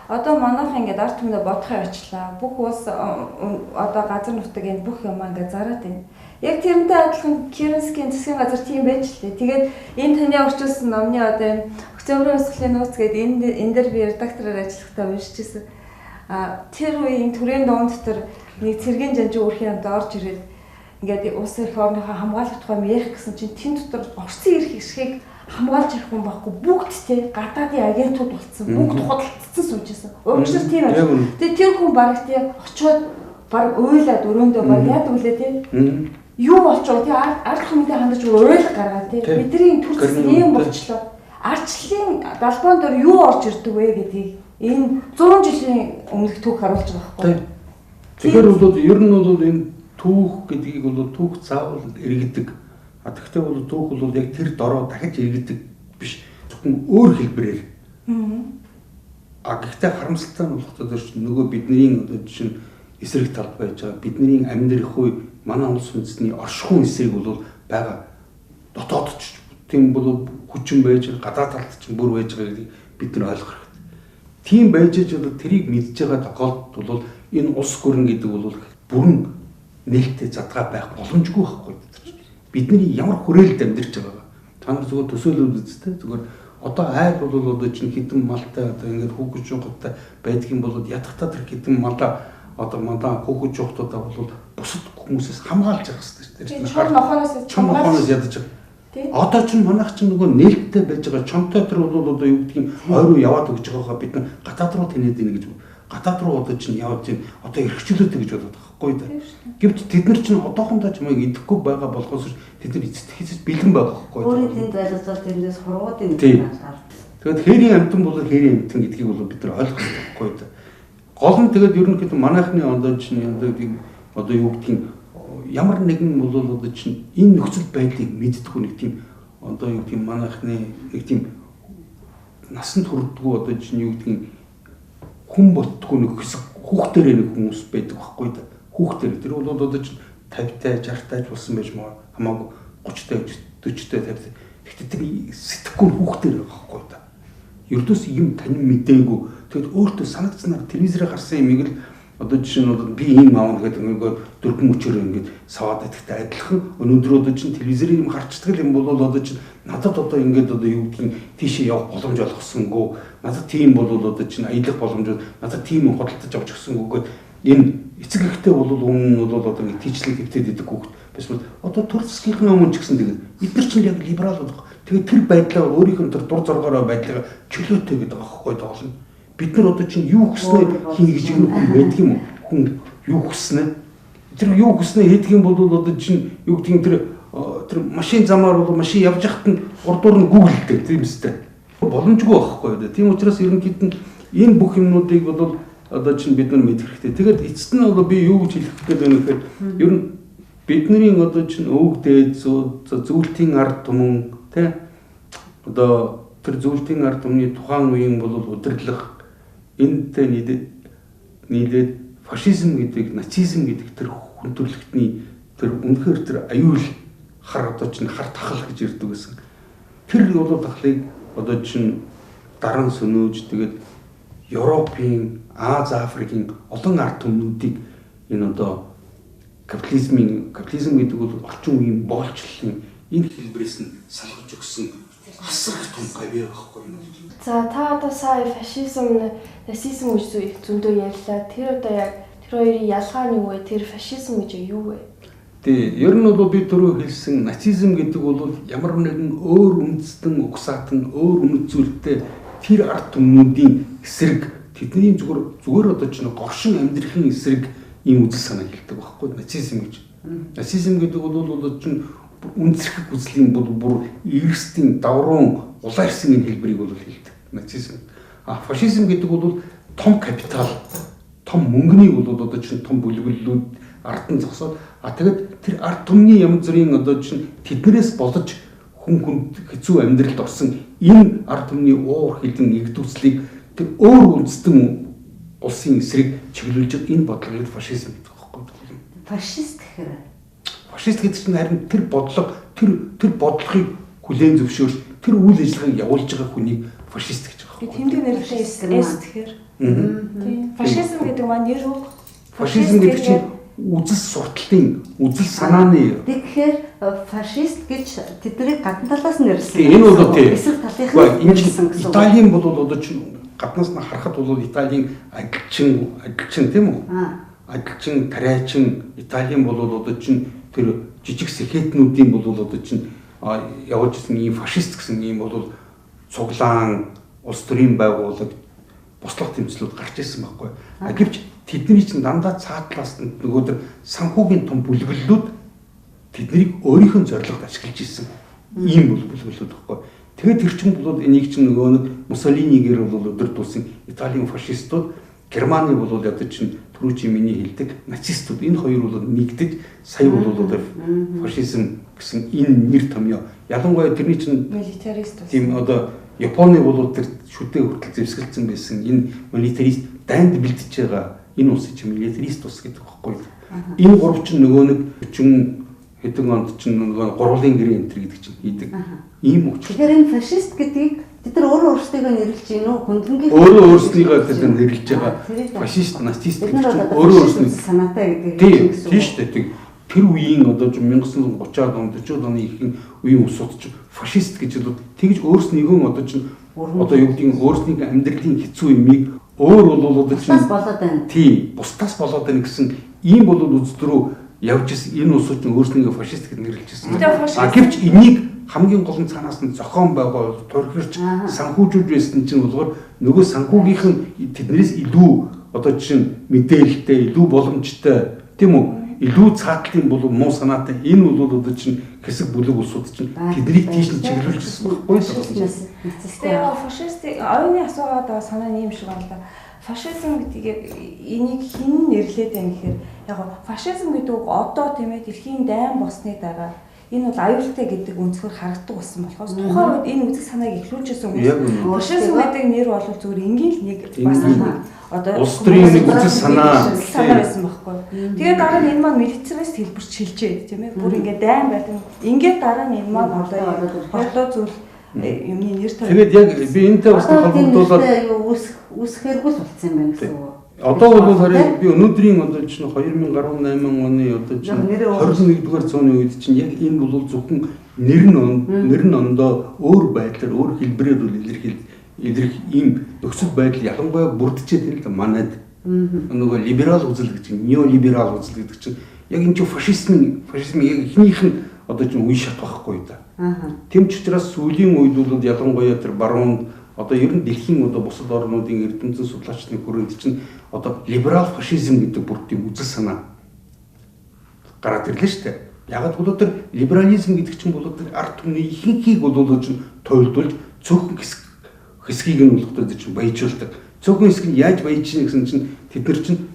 Одоо манайх ингээд ард түмнээ бодохын очлаа. Бүх улс одоо газар нутгийн бүх юм ингээд зараад байна. Яг тэрнтэй адилхан Керенскийн засгийн газар тийм байж л дээ. Тэгээд энэ таны орчуулсан номны одоо энэ Октябрийн хосголын нууц гэдэг энэ дээр би редактороор ажиллахдаа уншиж ирсэн. Тэр үеийн төрийн дуун дотор нэг цэргийн жанжин үрхийн амд орж ирээд ингээд улс их орныхоо хамгаалах тухай ярих гэсэн чинь тэн дотор Оросын эрх хэсгийг хамгаалж ирэх хүн байхгүй бүгд те гадаадын агентууд болцсон бүгд худалдсан суужсэн. Угсар тийм байна. Тэгээ тэр хүн баг те очиод баг уйлаад өрөөндөө баг яадаг үлээ те. Юу болчихоо те ард хүмүүстээ хандаж уйл гаргаад те бидний төр засгийн юм болчлоо. Арчлалын далбаан дээр юу орж ирдэг вэ гэдгийг энэ 100 жилийн өмнөх түүх харуулж байгаа байхгүй. Тэгэхээр бол ер нь бол энэ түүх гэдгийг бол түүх заавал эргэдэг. Тэгэхдээ бол түүх бол яг тэр дороо дахиж эргэдэг биш. зөвхөн өөр хэлбэрээр. Гэхдээ харамсалтай нь болохоор нөгөө бидний одоо жишээ нь эсрэг талд байж байгаа бидний амьдрах үе манай улс үндэстний оршихуун эсрэг бол байгаа дотоодч тийм бол хүчин байж гадаад талд ч бүр байж байгаа гэдгийг бид нар ойлгох хэрэгтэй. Тийм байж бол тэрийг мэдж байгаа тохиолдолд бол энэ улс гүрэн гэдэг бол бүрэн нээлттэй задгаа байх боломжгүй байхгүй. Бидний ямар хүрээлэлд амьдарч байгаа. Та нар зүгээр төсөөлөд үзтээ зүгээр одоо айл бол одоо чинь хідэн малтай одоо ингээд хүүхэд жонхоттой байдаг юм бол ядахтаа тэр хідэн малаа одоо мандаа хүүхэд жонхоттой бол бусад хүмүүсээс хамгаалж явах хэрэгтэй тийм. Чам нохоноос ядаж байгаа. Одоо ч манайх ч нөгөө нээлттэй байж байгаа чонтой тэр бол одоо юу гэдгийг ойроо яваад өгч байгаагаа бид нар гадаад руу тэнээд ийн гэж гадаад руу одоо чинь яваад чинь одоо эрхчлөөтэй гэж бодоод байгаа байхгүй да. Гэвч тэд нар чинь одоохондоо ч маяг идэхгүй байгаа болохоос тэд нар эцэст хийх бэлэн байгаа байхгүй. Өөрийн тэнд байлуулаад тэндээс хургуудын тэгээд хээрийн амтан бол хээрийн амтан гэдгийг бол бид нар ойлгох байхгүй да. Гол нь тэгээд ерөнхийдөө манайхны одоо чинь одоо юу гэдгийг ямар нэгэн бол одоо чинь энэ нөхцөл байдлыг мэддэггүй нэг тийм одоо юу гэдгийг манайхны нэг тийм насанд хүрдэггүй одоо чинь юу гэдгийг хүн болтгүй нэг хэсэг хүүхдэрээ нэг хүмүүс байдаг байхгүй да. Хүүхдэр тэр бол одоо чинь 50-тай 60-тай ч болсон байж хамаагүй 30-тай 40-тай 50-тай. Гэхдээ тэр сэтгэхгүй хүүхдэр байхгүй да. Ердөөс юм тань мэдээгүй. Тэгэд өөртөө санагдсанаар телевизээр гарсан юмыг л одоо жишээ нь би ийм аав гэдэг ингээд дөрвөн мөчөөр ингээд саваад идэгтэй адилхан өнөөдөр одоо чинь телевизээр юм харцдаг юм бол одоо чинь надад одоо ингээд одоо юу гэдгийг тийшээ явах боломж олгосонгүй надад тийм бол одоо чинь аялах боломж надад тийм худалдаж авч өгсөнгөө гээд энэ эцэг эхтэй бол өмнө бол одоо ингээд тийчлэг хэвтээд идэг хүүхд эсвэл одоо төр засгийнхын өмнө ч гэсэн тэгээд бид нар чинь яг либерал болох тэгээд тэр байдлаа өөрийнх нь тэр дур зоргоороо байдлаа чөлөөтэй гэдэг аахгүй тоолно. Бид нар одоо чинь юу хүснээ хийнэ гэж юм байдаг юм хүн юу хүснээ тэр юу хүснээ хийдэг юм бол одоо чинь юу гэдгийг тэр машин замаар бол машин явж яхад нь урдуур нь гуглддаг тийм үстэй боломжгүй байхгүй. Тийм учраас ерөнхийд нь энэ бүх юмнуудыг бол одоо чинь бид нар мэдэх хэрэгтэй. Тэгээд эцэст нь бол би юу гэж хэлэх гээд байна гэхээр ер нь бидний одоо чинь өвөг дээд зөвлөлтийн ард түмэн тий одоо тэр зөвлөлтийн ард түмний тухайн үеийн бол удирдлага энэтэй нийлээд фашизм гэдэг, нацизм гэдэг тэр хүн төрөлхтний тэр үнэхээр тэр аюул хар одоо чинь хар тахал гэж ярьдаг гэсэн. Тэр бол тахлыг одоо чинь даран сөнөөж тэгээд Европын, Аз, Африкийн олон ард түмнүүдийг энэ одоо капитализм гэдэг бол орчин үеийн боолчлолын энэ хэлбэрээс нь салгаж өгсөн асар их том гавь байхгүй юу? За та одоо сая фашизм, нацизм гэж зөндөө ярьлаа. Тэр одоо яг тэр хоёрын ялгаа нь юу вэ? Тэр фашизм гэж юу вэ? Тий, ер нь бол би түрүү хэлсэн нацизм гэдэг бол ямар нэгэн өөр үндэстэн угсаатан өөр үнэт зүйлтэй тэр ард түмнүүдийн эсрэг тэдний зүгээр одоо ч нэг говшин амьдрахын эсрэг ийм үзэл санаа хэлдэг байхгүй нацизм гэж. Нацизм гэдэг бол одоо чинь үндэслэх үзлийн бүр эрсдийн давруун улаарсан энэ хэлбэрийг бол хэлдэг нацизм. Фашизм гэдэг бол том капитал, том мөнгөний бол одоо чинь том бүлэглэлүүд ард нь зогсоод тэгээд тэр ард түмний янз бүрийн одоо чинь тэднэрээс болж хүн хэцүү амьдралд орсон энэ ард түмний уур хилэн нэгдүслийг тэр өөр үндэстэн улсын эсрэг чиглүүлж энэ бодлогыг фашизм гэдэг байхгүй. Фашист гэхээр фашист гэдэг чинь харин тэр бодлого тэр бодлогыг хүлээн зөвшөөрч тэр үйл ажиллагааг явуулж байгаа хүнийг фашист гэж байгаа. Тэмдэг нэрлэлээ эс гэхээр. Тийм. Фашизм гэдэг маань нэр үг. Фашизм гэдэг чинь үзэл сурталтын үзэл санааны. Тэгэхээр фашист гэж тэднийг гадна талаас нь нэрлсэн. Энэ бол тийм. Эсрэг талынхаа нэрлсэн гэсэн. Италийн бол одоо чинь гаднаас нь харахад бол Италийн адилчин тийм үү? Адилчин, тариачин Италийн бол одоо чинь тэр жижиг сэхэтнүүдийн бол одоо чинь явуулж ирсэн ийм фашист гэсэн ийм бол цуглаан улс төрийн байгууллага бослого тэмцлүүд гарч ирсэн байхгүй. Гэвч тэдний чинь дандаа цаатлаас нь нөгөө тэр санхүүгийн том бүлэглэлүүд тэднийг өөрийнх нь зорилгод ашиглаж ирсэн ийм бүлэглэлүүд байхгүй. Тэгээд тэр чинь бол энийг чинь нөгөө нэг Муссолинигээр бол өдөрдүүлсэн Италийн фашистууд, Германы бол одоо чинь түрүүчийн миний хэлдэг нацистууд энэ хоёр бол нэгдэж сая бол одоо фашизм гэсэн энэ нэр томьёо ялангуяа тэрний чинь милитарист тийм одоо Японы бол тэр шүдээ хүртэл зэвсгэлцэн байсан энэ милитарист дайнд бэлдэж байгаа энэ улс чинь милитарист ус гэдэг байхгүй. Энэ гурав чинь нөгөө нэг 40 хэдэн онд чинь нөгөө гурвын гэрээ энтер гэдэг чинь хийдэг. Ийм учраас. Тэгэхээр энэ фашист гэдгийг бид нар өөрөө өөрсдийгөө нэрлэж гин үү? Хүндрэнгийн өөрөө өөрсдийгөө тэр нэрлэж байгаа фашист, нацист гэдэг чинь өөрөө өөрсдөө санаатай гэдэг гэсэн үг. Тийм шүү дээ. Тэр үеийн одоо 1930-аад онд 40-аад оны ихэнх үеийн улсууд ч фашист гэж бол тэгж өөрснийгөө одоо чинь одоо юу гэдгийг өөрсдийн амьдралын хэцүү юмыг өөр бол одоо чинь бусдаас болоод байна. Тийм, бусдаас болоод байна гэсэн ийм бол үздрүү явж ирсэн энэ улсууд нь өөрснийгөө фашист гэж нэрлэж ирсэн. Гэвч энийг хамгийн гол нь цаанаас нь зохион байгуул турхирч санхүүжүүлж байсан чинь болохоор нөгөө санхүүгийнх нь тэднээс илүү одоо чинь мэдээлэлтэй, илүү боломжтой тийм үү? Илүү цаатлын болов муу санаатай энэ бол одоо чинь хэсэг бүлэг улсууд чинь тэднийг тийш нь чиглүүлж ирсэн байхгүй юу? Тэгээ фашистик оюуны асуугаад байгаа санаа нь юм шиг байна л да. Фашизм гэдгийг энийг хэн нэрлээд байна гэхээр яг фашизм гэдэг үг одоо тийм ээ дэлхийн дайн болсны дараа энэ бол аюултай гэдэг өнцгөр харагддаг болсон болохоос тухайн үед энэ үзэл санааг эхлүүлжсэн хүмүүс. Фашизм гэдэг нэр бол зүгээр энгийн л нэг бас одоо улс төрийн нэг үзэл санаа байсан байхгүй. Тэгээд дараа нь энэ маань милитарист хэлбэрч шилжээд тийм ээ бүр ингээд дайн байдаг. Ингээд дараа нь энэ маань одоо хорлоо зүйл юмны нэр төр. Тэгээд яг би энэтэй бас холбогдуулаад үсгэргүй л болсон юм байна гэсэн үг. Одоо бол харин би өнөөдрийн одоо чинь 2018 оны одоо чинь 21-р зууны үед чинь яг энэ бол зөвхөн нэр нь ондоо өөр байдлаар өөр хэлбэрээр бол илэрх ийм нөхцөл байдал ялангуяа бүрдчихэд энэ л манайд нөгөө либерал үзэл гэж неолиберал үзэл гэдэг чинь яг энэ чинь фашизм яг ихнийх нь одоо чинь үе шат байхгүй да. Тэм ч учраас сүүлийн үед бол ялангуяа тэр баруунд одоо ер нь дэлхийн одоо бусад орнуудын эрдэмтэн судлаачдын хүрээнд чинь одоо либерал фашизм гэдэг бүр тийм үзэл санаа гараад ирлээ шүү дээ. Яг бол тэр либерализм гэдэг чинь бол тэр ард түмний ихэнхийг бол чинь тойлдуулж цөөхөн хэсгийг нь болгохтой чинь баяжуулдаг. Цөөхөн хэсэг нь яаж баяжчихна гэсэн чинь тэд нар чинь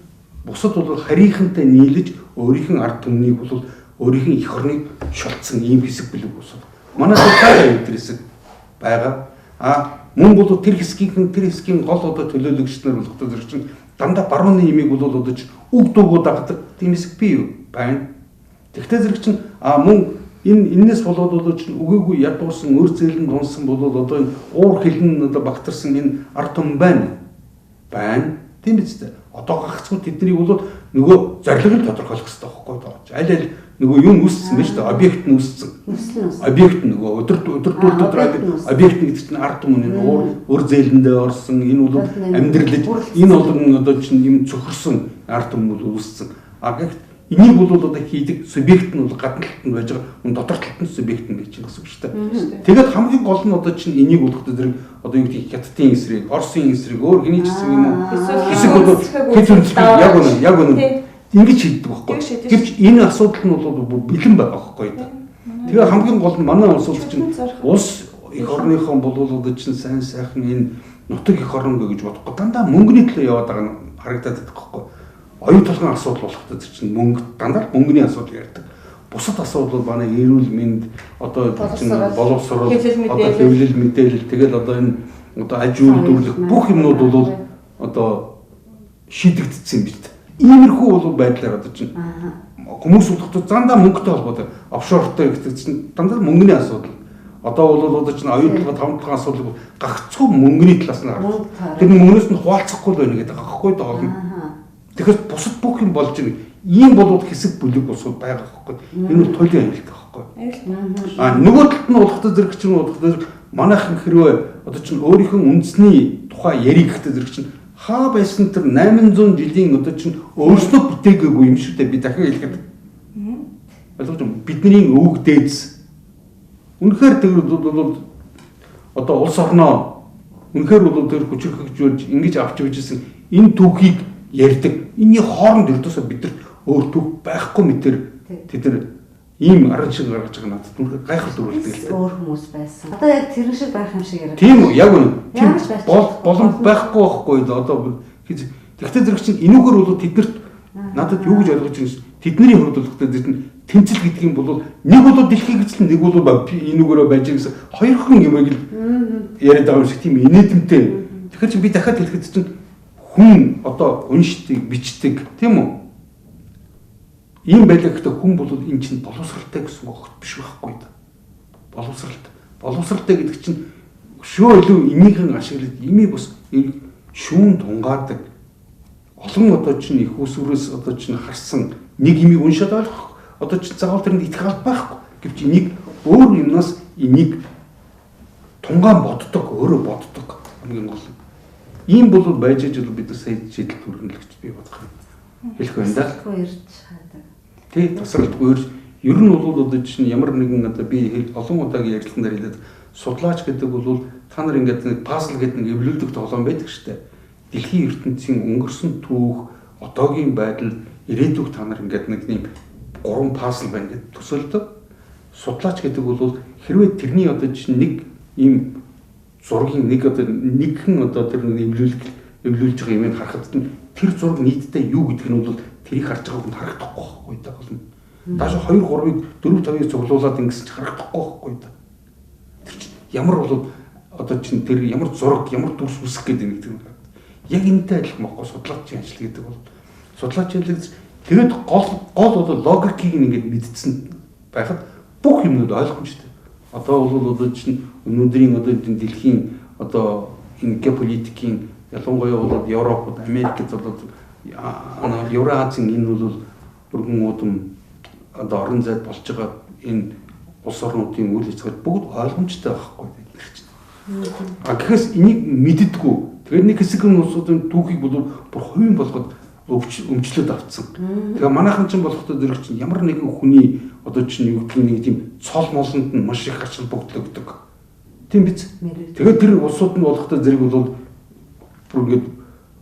бусад бол харийнхантай нийлж өөрийнх нь ард түмнийг бол өөрийнх нь эх орныг шулцсан ийм хэсэг бүлэг бусад. Манай төвтэй тэр хэсэг байгаа. Мөн бол тэр хэсгийн гол одоо төлөөлөгч нар болгохтой зэрэг чинь дандаа барууны имийг бол одоо ч үг дуугууд дагдаг тийм хэсэг бий юу байна. Тэгтээ зэрэг чинь мөн энэс болоод одоо чинь үгээгүй ядуурсан өр зээлэн дунсан бол одоо энэ уур хилэн одоо багтарсан энэ ард түмэн байна. Тийм биз дээ. Одоо гагцгүй тэднийг бол нөгөө зорилгыг тодорхойлох хэрэгтэй байхгүй даа. Аль нөгөө юм үүссэн байж та объект нь үүссэн. Объект нөгөө өдөртүүлд объект гэдэг чинь ард түмний өр зээлэндээ орсон энэ бол амьдралж энэ бол одоо чинь юм цөхөрсөн ард түмэн бол үүссэн. Гэхдээ энийг бол одоо хийдэг субъект нь бол гадна талд нь байж байгаа мөн дотор талд нь субъект нь гэж байна гэсэн үг шүү дээ. Тэгээд хамгийн гол нь одоо чинь энийг болгохтой зэрэг одоо юу гэдэг хятадын эсрэг, Оросын эсрэг өөр хэний ч гэсэн юм уу хэсэг бол хэд үнэлэх яг үнэ ингэж хийдэг байхгүй. Гэвч энэ асуудал нь бол бэлэн байгаа байхгүй. Тэгээ хамгийн гол нь манай улс чинь улс эх орныхон бол одоо чинь сайн сайхан энэ нутаг эх орн гэж бодохгүй дандаа мөнгөний төлөө яваад байгаа нь харагдаад байдаг байхгүй. Оюун толгойн асуудал болохтой зэрэг чинь мөнгө дандаа мөнгөний асуудал ярьдаг. Бусад асуудал бол манай эрүүл мэнд одоо чинь боловсрол одоо хэвлэл мэдээлэл тэгэл одоо энэ одоо аж үйлдвэрлэх бүх юмнууд бол одоо шийдэгдсэн юм биш. Иймэрхүү бол байдлаар одоо чинь хүмүүс болгохдоо дандаа мөнгөтэй холбоотой офшортой гэдэг чинь дандаа мөнгөний асуудал. Одоо бол одоо чинь оюун толгой тавталгаан асуудал гагцхүү мөнгөний талаас нь гардаг. Тэр мөнгнөөс нь хуваалцахгүй байна гэдэг аахгүй даа. Тэгэхээр бусад бүх юм болж байгаа. Ийм болоод хэсэг бүлэг босоод байгаа байхгүй. Энэ бол туйлын аюултай байхгүй. Нөгөө талд нь болохтой зэрэг чинь болохтой манайхан хэрвээ одоо чинь өөрийнхөө үндэсний тухай ярих гэхдээ зэрэг чинь хаа байсан тэр 800 жилийн одоо чинь өөрснөө бүтээгээгүй юм шүү дээ. Би дахин хэлэхэд. Ойлгож байна. Бидний өвөг дээдс. Үнэхээр тэр бол одоо улс орноо үнэхээр бол тэр хүчрхэгжүүлж ингэж авч явжсэн энэ түүхийг ярьдаг. Энийний хооронд өрдөөсөө бид нар өөр түүх байхгүй мэтэр тэд нар ийм арга шиг гаргаж байгаа надад үнэхээр гайхал дүрлдэг л өөр хүмүүс байсан. Одоо яг тэр шиг байх юм шиг яриад. Тийм үү, яг үнэ. Тийм боломж байхгүй байхгүй одоо тэгтээ зэрэг чинь энүүгээр бол тэднэрт надад юу гэж ойлгож байна тэдний хувьд бол тэмцэл гэдэг юм бол нэг бол дэлхийг эзлэн нэг бол энүүгээрээ байж гэсэн хоёрхан юмыг л яриад байгаа юм шиг тийм инээдэмтэй. Тэгэхээр чи би дахиад хэлэхэд чинь хүн одоо уншдаг, бичдэг тийм үү? Ийм байлаа гэхдээ хүн бол энэ чинь боловсралтай гэсэн огт биш байхгүй да. Боловсралтай гэдэг чинь шөө илүү имийнхэн ашиглаж имийг бас шүүн тунгаадаг. Олон одоо чинь их усүрээс одоо чинь харсан нэг имийг уншаад ойлгох одоо чинь заавал тэрэнд итгэх алба байхгүй. Гэвч энийг өөр юмнаас энийг тунгаан боддог, өөрөө боддог хамгийн гол. Ийм бол байж иж бид нар сая шийдэл төрөлгч би бодох юм. Хэлэх байна да. Тий, тасралтгүй ер нь бол одоо чинь ямар нэгэн одоо би олон удаагийн ярилцлаганд хэлээд судлаач гэдэг бол та нар ингээд нэг пазл гэдэг нэг эвлүүлдэг тоглоом байдаг шүү дээ. Дэлхийн ертөнцийн өнгөрсөн түүх, одоогийн байдал, ирээдүйг та нар ингээд нэг тийм 3 пазл байна гэдэг төсөөлдөг. Судлаач гэдэг бол хэрвээ тэрний одоо чинь нэг ийм зургийн нэг одоо нэгхэн одоо тэр эвлүүлж байгаа юмыг харахад тэр зураг нийтдээ юу гэдэг нь бол тэрийг харж байгаа хүн харагдахгүй байхгүй да болно. Дааш 2 3-ыг 4 5-ыг цуглуулад ингэсэн ч харагдахгүй байхгүй да. Тэр чинь ямар бол одоо чинь тэр ямар зураг, ямар дүрс үсэх гэдэг нэг тийм. Яг энэтэй адилхан байхгүй судлаачийн ажил гэдэг бол судлаачийн ажил тэгээд гол бол логикийг ингээд мэдсэн байхад бүх юмнууд ойлгомжтой. Одоо бол одоо чинь өнөөдрийн одоо дэлхийн одоо энэ геополитикийн ялангуяа бол Европод, Америкт бол Евразийн энэ бол өргөн удам одоо орон зайд болж байгаа энэ улс орнуудын үйл ажиллагааг бүгд ойлгомжтой байхгүй бид нар чинь. Гэхээс энийг мэддэггүй. Тэгээд нэг хэсэг нь улсуудын түүхийг бол бүр хувийн болгоод өмчлөд авцсан. Тэгээ манайхан ч болохтой зэрэг чинь ямар нэгэн хүний одоо чинь юу гэдгийг нэг тийм цол молонд нь маш их ачаал бүгдлэгдэг. Тийм биз? Тэгээд тэр улсууд нь болохтой зэрэг бол бүр ингээд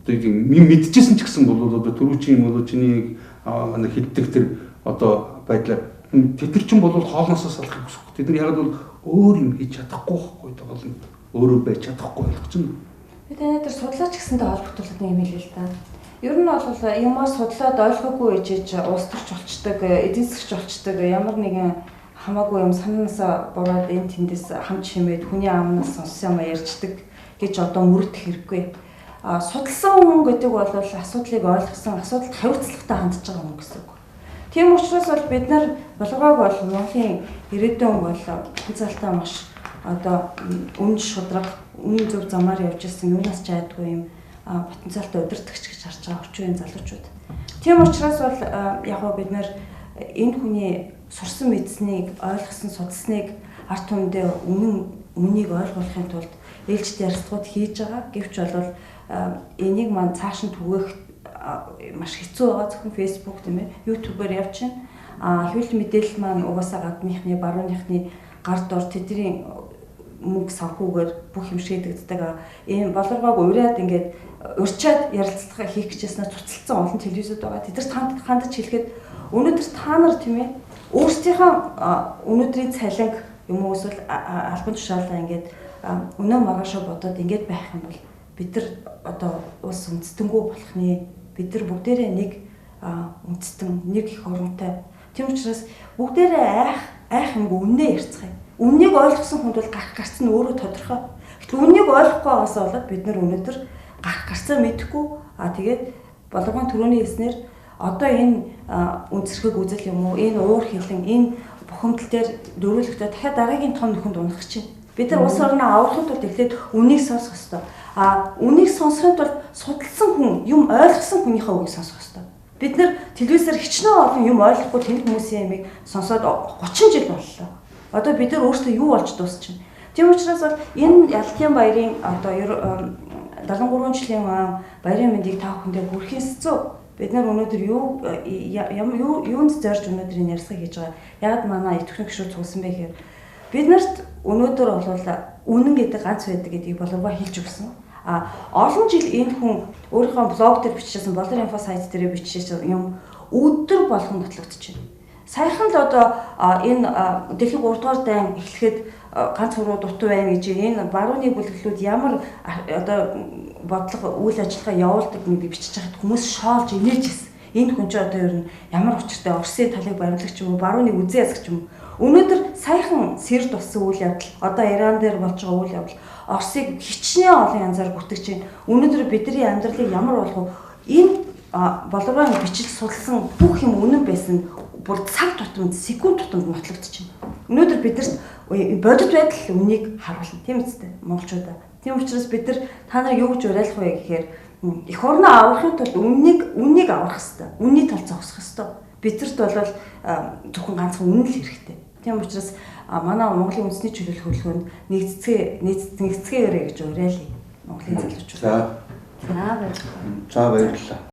одоо юм мэдчихсэн ч гэсэн бол одоо түрүүчийн бол чиний нэг хиддэг тэр одоо байдлаар тэд чинь бол хоолноосоо салахыг хүсэх. Тэд нар яг бол өөр юм хийж чадахгүй байхгүй болно. Өөрөө байж чадахгүй ойлгож байна. Би танай дээр судлаач гэсэнтэй холбогдуулаад нэг юм хэлээ л да. Ер нь бол юмаа судлаад ойлгоогүй ээжж улс төрч болчдөг, эдийн засгч болчдөг ямар нэгэн хамаагүй юм санаасаа бураад энэ тэндээс хамт шимээд хүний амнаас сонссон юм ярьждаг гэж одоо мөрөдөх хэрэггүй. Судалсан хүн гэдэг бол асуудлыг ойлгосон, асуудалд хариуцлагатай хандж байгаа хүн гэсэн үг. Тийм учраас бол бид нар болгоог бол Монголын ирээдүйн бол хязгаартаа маш одоо өмнө шудраг, өмнө зөв замаар явж ирсэн юунаас ч айдгүй юм потенциалтай удирдахч гэж харж байгаа орчин үеийн залуучууд. Тийм учраас бол яг гоо бид нар энэ хүний сурсан мэдснийг, ойлгосон судалсныг ард түмэндээ үнийг ойлгуулахын тулд ээлжид ярилцлагууд хийж байгаа. Гэвч бол энийг маань цааш нь түгээх маш хэцүү байгаа. Зөвхөн Facebook тийм ээ, YouTube-аар явж байна. Хэвлэл мэдээлэл маань угаасаа гадныхны, барууныхны гар дор тэдний мөнгө санхүүгээр бүх юм шийдэгддэг. Ийм болоргоог ураад ингээд урьчаад ярилцлага хийх гэжсэнээр цуцалсан олон телевизүүд байгаа. Тэд нар хандаж хэлэхэд өнөөдөр та нар тийм ээ өөрсдийнхөө өнөөдрийн цалинг юм уу эсвэл албан тушаалаа ингээд өнөө маргаашаа бодоод ингээд байх юм бол бид нар одоо улс үндэстэнгүү болох нэ. Бид нар бүгдээрээ нэг үндэстэн, нэг их оронтой. Тийм учраас бүгдээрээ айх юмгүй үннээ ярьцгаая. Үннийг ойлгосон хүнд бол гарсан нь өөрөө тодорхой. Гэтэл үннийг ойлгохгүй байгаасаа болоод бид нар өнөөдөр гарцаа мэдэхгүй тэгээд болгоон түрүүний хэлснээр одоо энэ үндэсрэг үзэл юм уу энэ уур хилэн энэ бухимдал дээр дөрвөлөхдөө дахиад дараагийн том нөхөнд унах чинь бид нар улс орноо аврахын тулд эхлээд үнийг сонсох ёстой. Үнийг сонсохын тулд судалсан хүн юм ойлгосон хүнийхээ үгийг сонсох ёстой. Бид нар телевизээр хичнээн олон юм ойлгохгүй тэнд хүмүүсийн ямиг сонсоод 30 жил боллоо. Одоо бид нар өөрсдөө юу болж дуусчихна. Тийм учраас бол энэ Ялтын баярын одоо 73 жилийн баярын мэндийг та бүхэндээ хүрхээс зүү. Бид нар өнөөдөр юунд зорж өнөөдрийн ярилцлага хийж байгаа. Яг манай идэвхтэй гişүүд цугсан бэ гэхээр бид нарт өнөөдөр бол үнэн гэдэг ганц байдаг гэдгийг боловоо хэлж өгсөн. Олон жил энэ хүн өөрийнхөө блог дээр бичижсэн, болор инфо сайт дээр бичижсэн юм өдөр болгон батлагдчихэв. Саяхан л одоо энэ дэлхийн 3 дугаар дайн эхлэхэд ганц хуруу дутуу байна гэж энэ барууны бүлэглүүд ямар одоо бодлого үйл ажиллагаа явуулдаг нэг бичиж хахад хүмүүс шоолж инээж ирсэн. энэ хүн чинь одоо ер нь ямар учиртай Оросын талыг баримлагч юм уу, барууныг үзэн язгч юм уу? Өнөөдөр саяхан сэрд болсон үйл явдал, одоо Иран дээр болж байгаа үйл явдал Оросыг хичнээн олон янзаар бүтгэж байна. Өнөөдөр бидний амьдралыг ямар болох вэ? Энэ боловроо бичиж судалсан бүх юм үнэн байсан бүр цаг тутамд, секунд тутамд нотлогдож байна. Өнөөдөр бидэрт бодит байдал үнийг харуулна. Тийм үстэй монголчуудаа. Тийм учраас бид нар та нарыг юу гэж уриалах вэ гэхээр эх орноо аврахын тулд үннийг аврах хэрэгтэй. Үнний тал зогсох хэрэгтэй. Бидэрт бол зөвхөн ганцхан үнэн л хэрэгтэй. Тийм учраас манай Монголын үндэсний чөлөөлөх хөтөлбөрөнд нэгцгээгээрэй гэж уриалъя. Монголын залуучууд. За баярлалаа.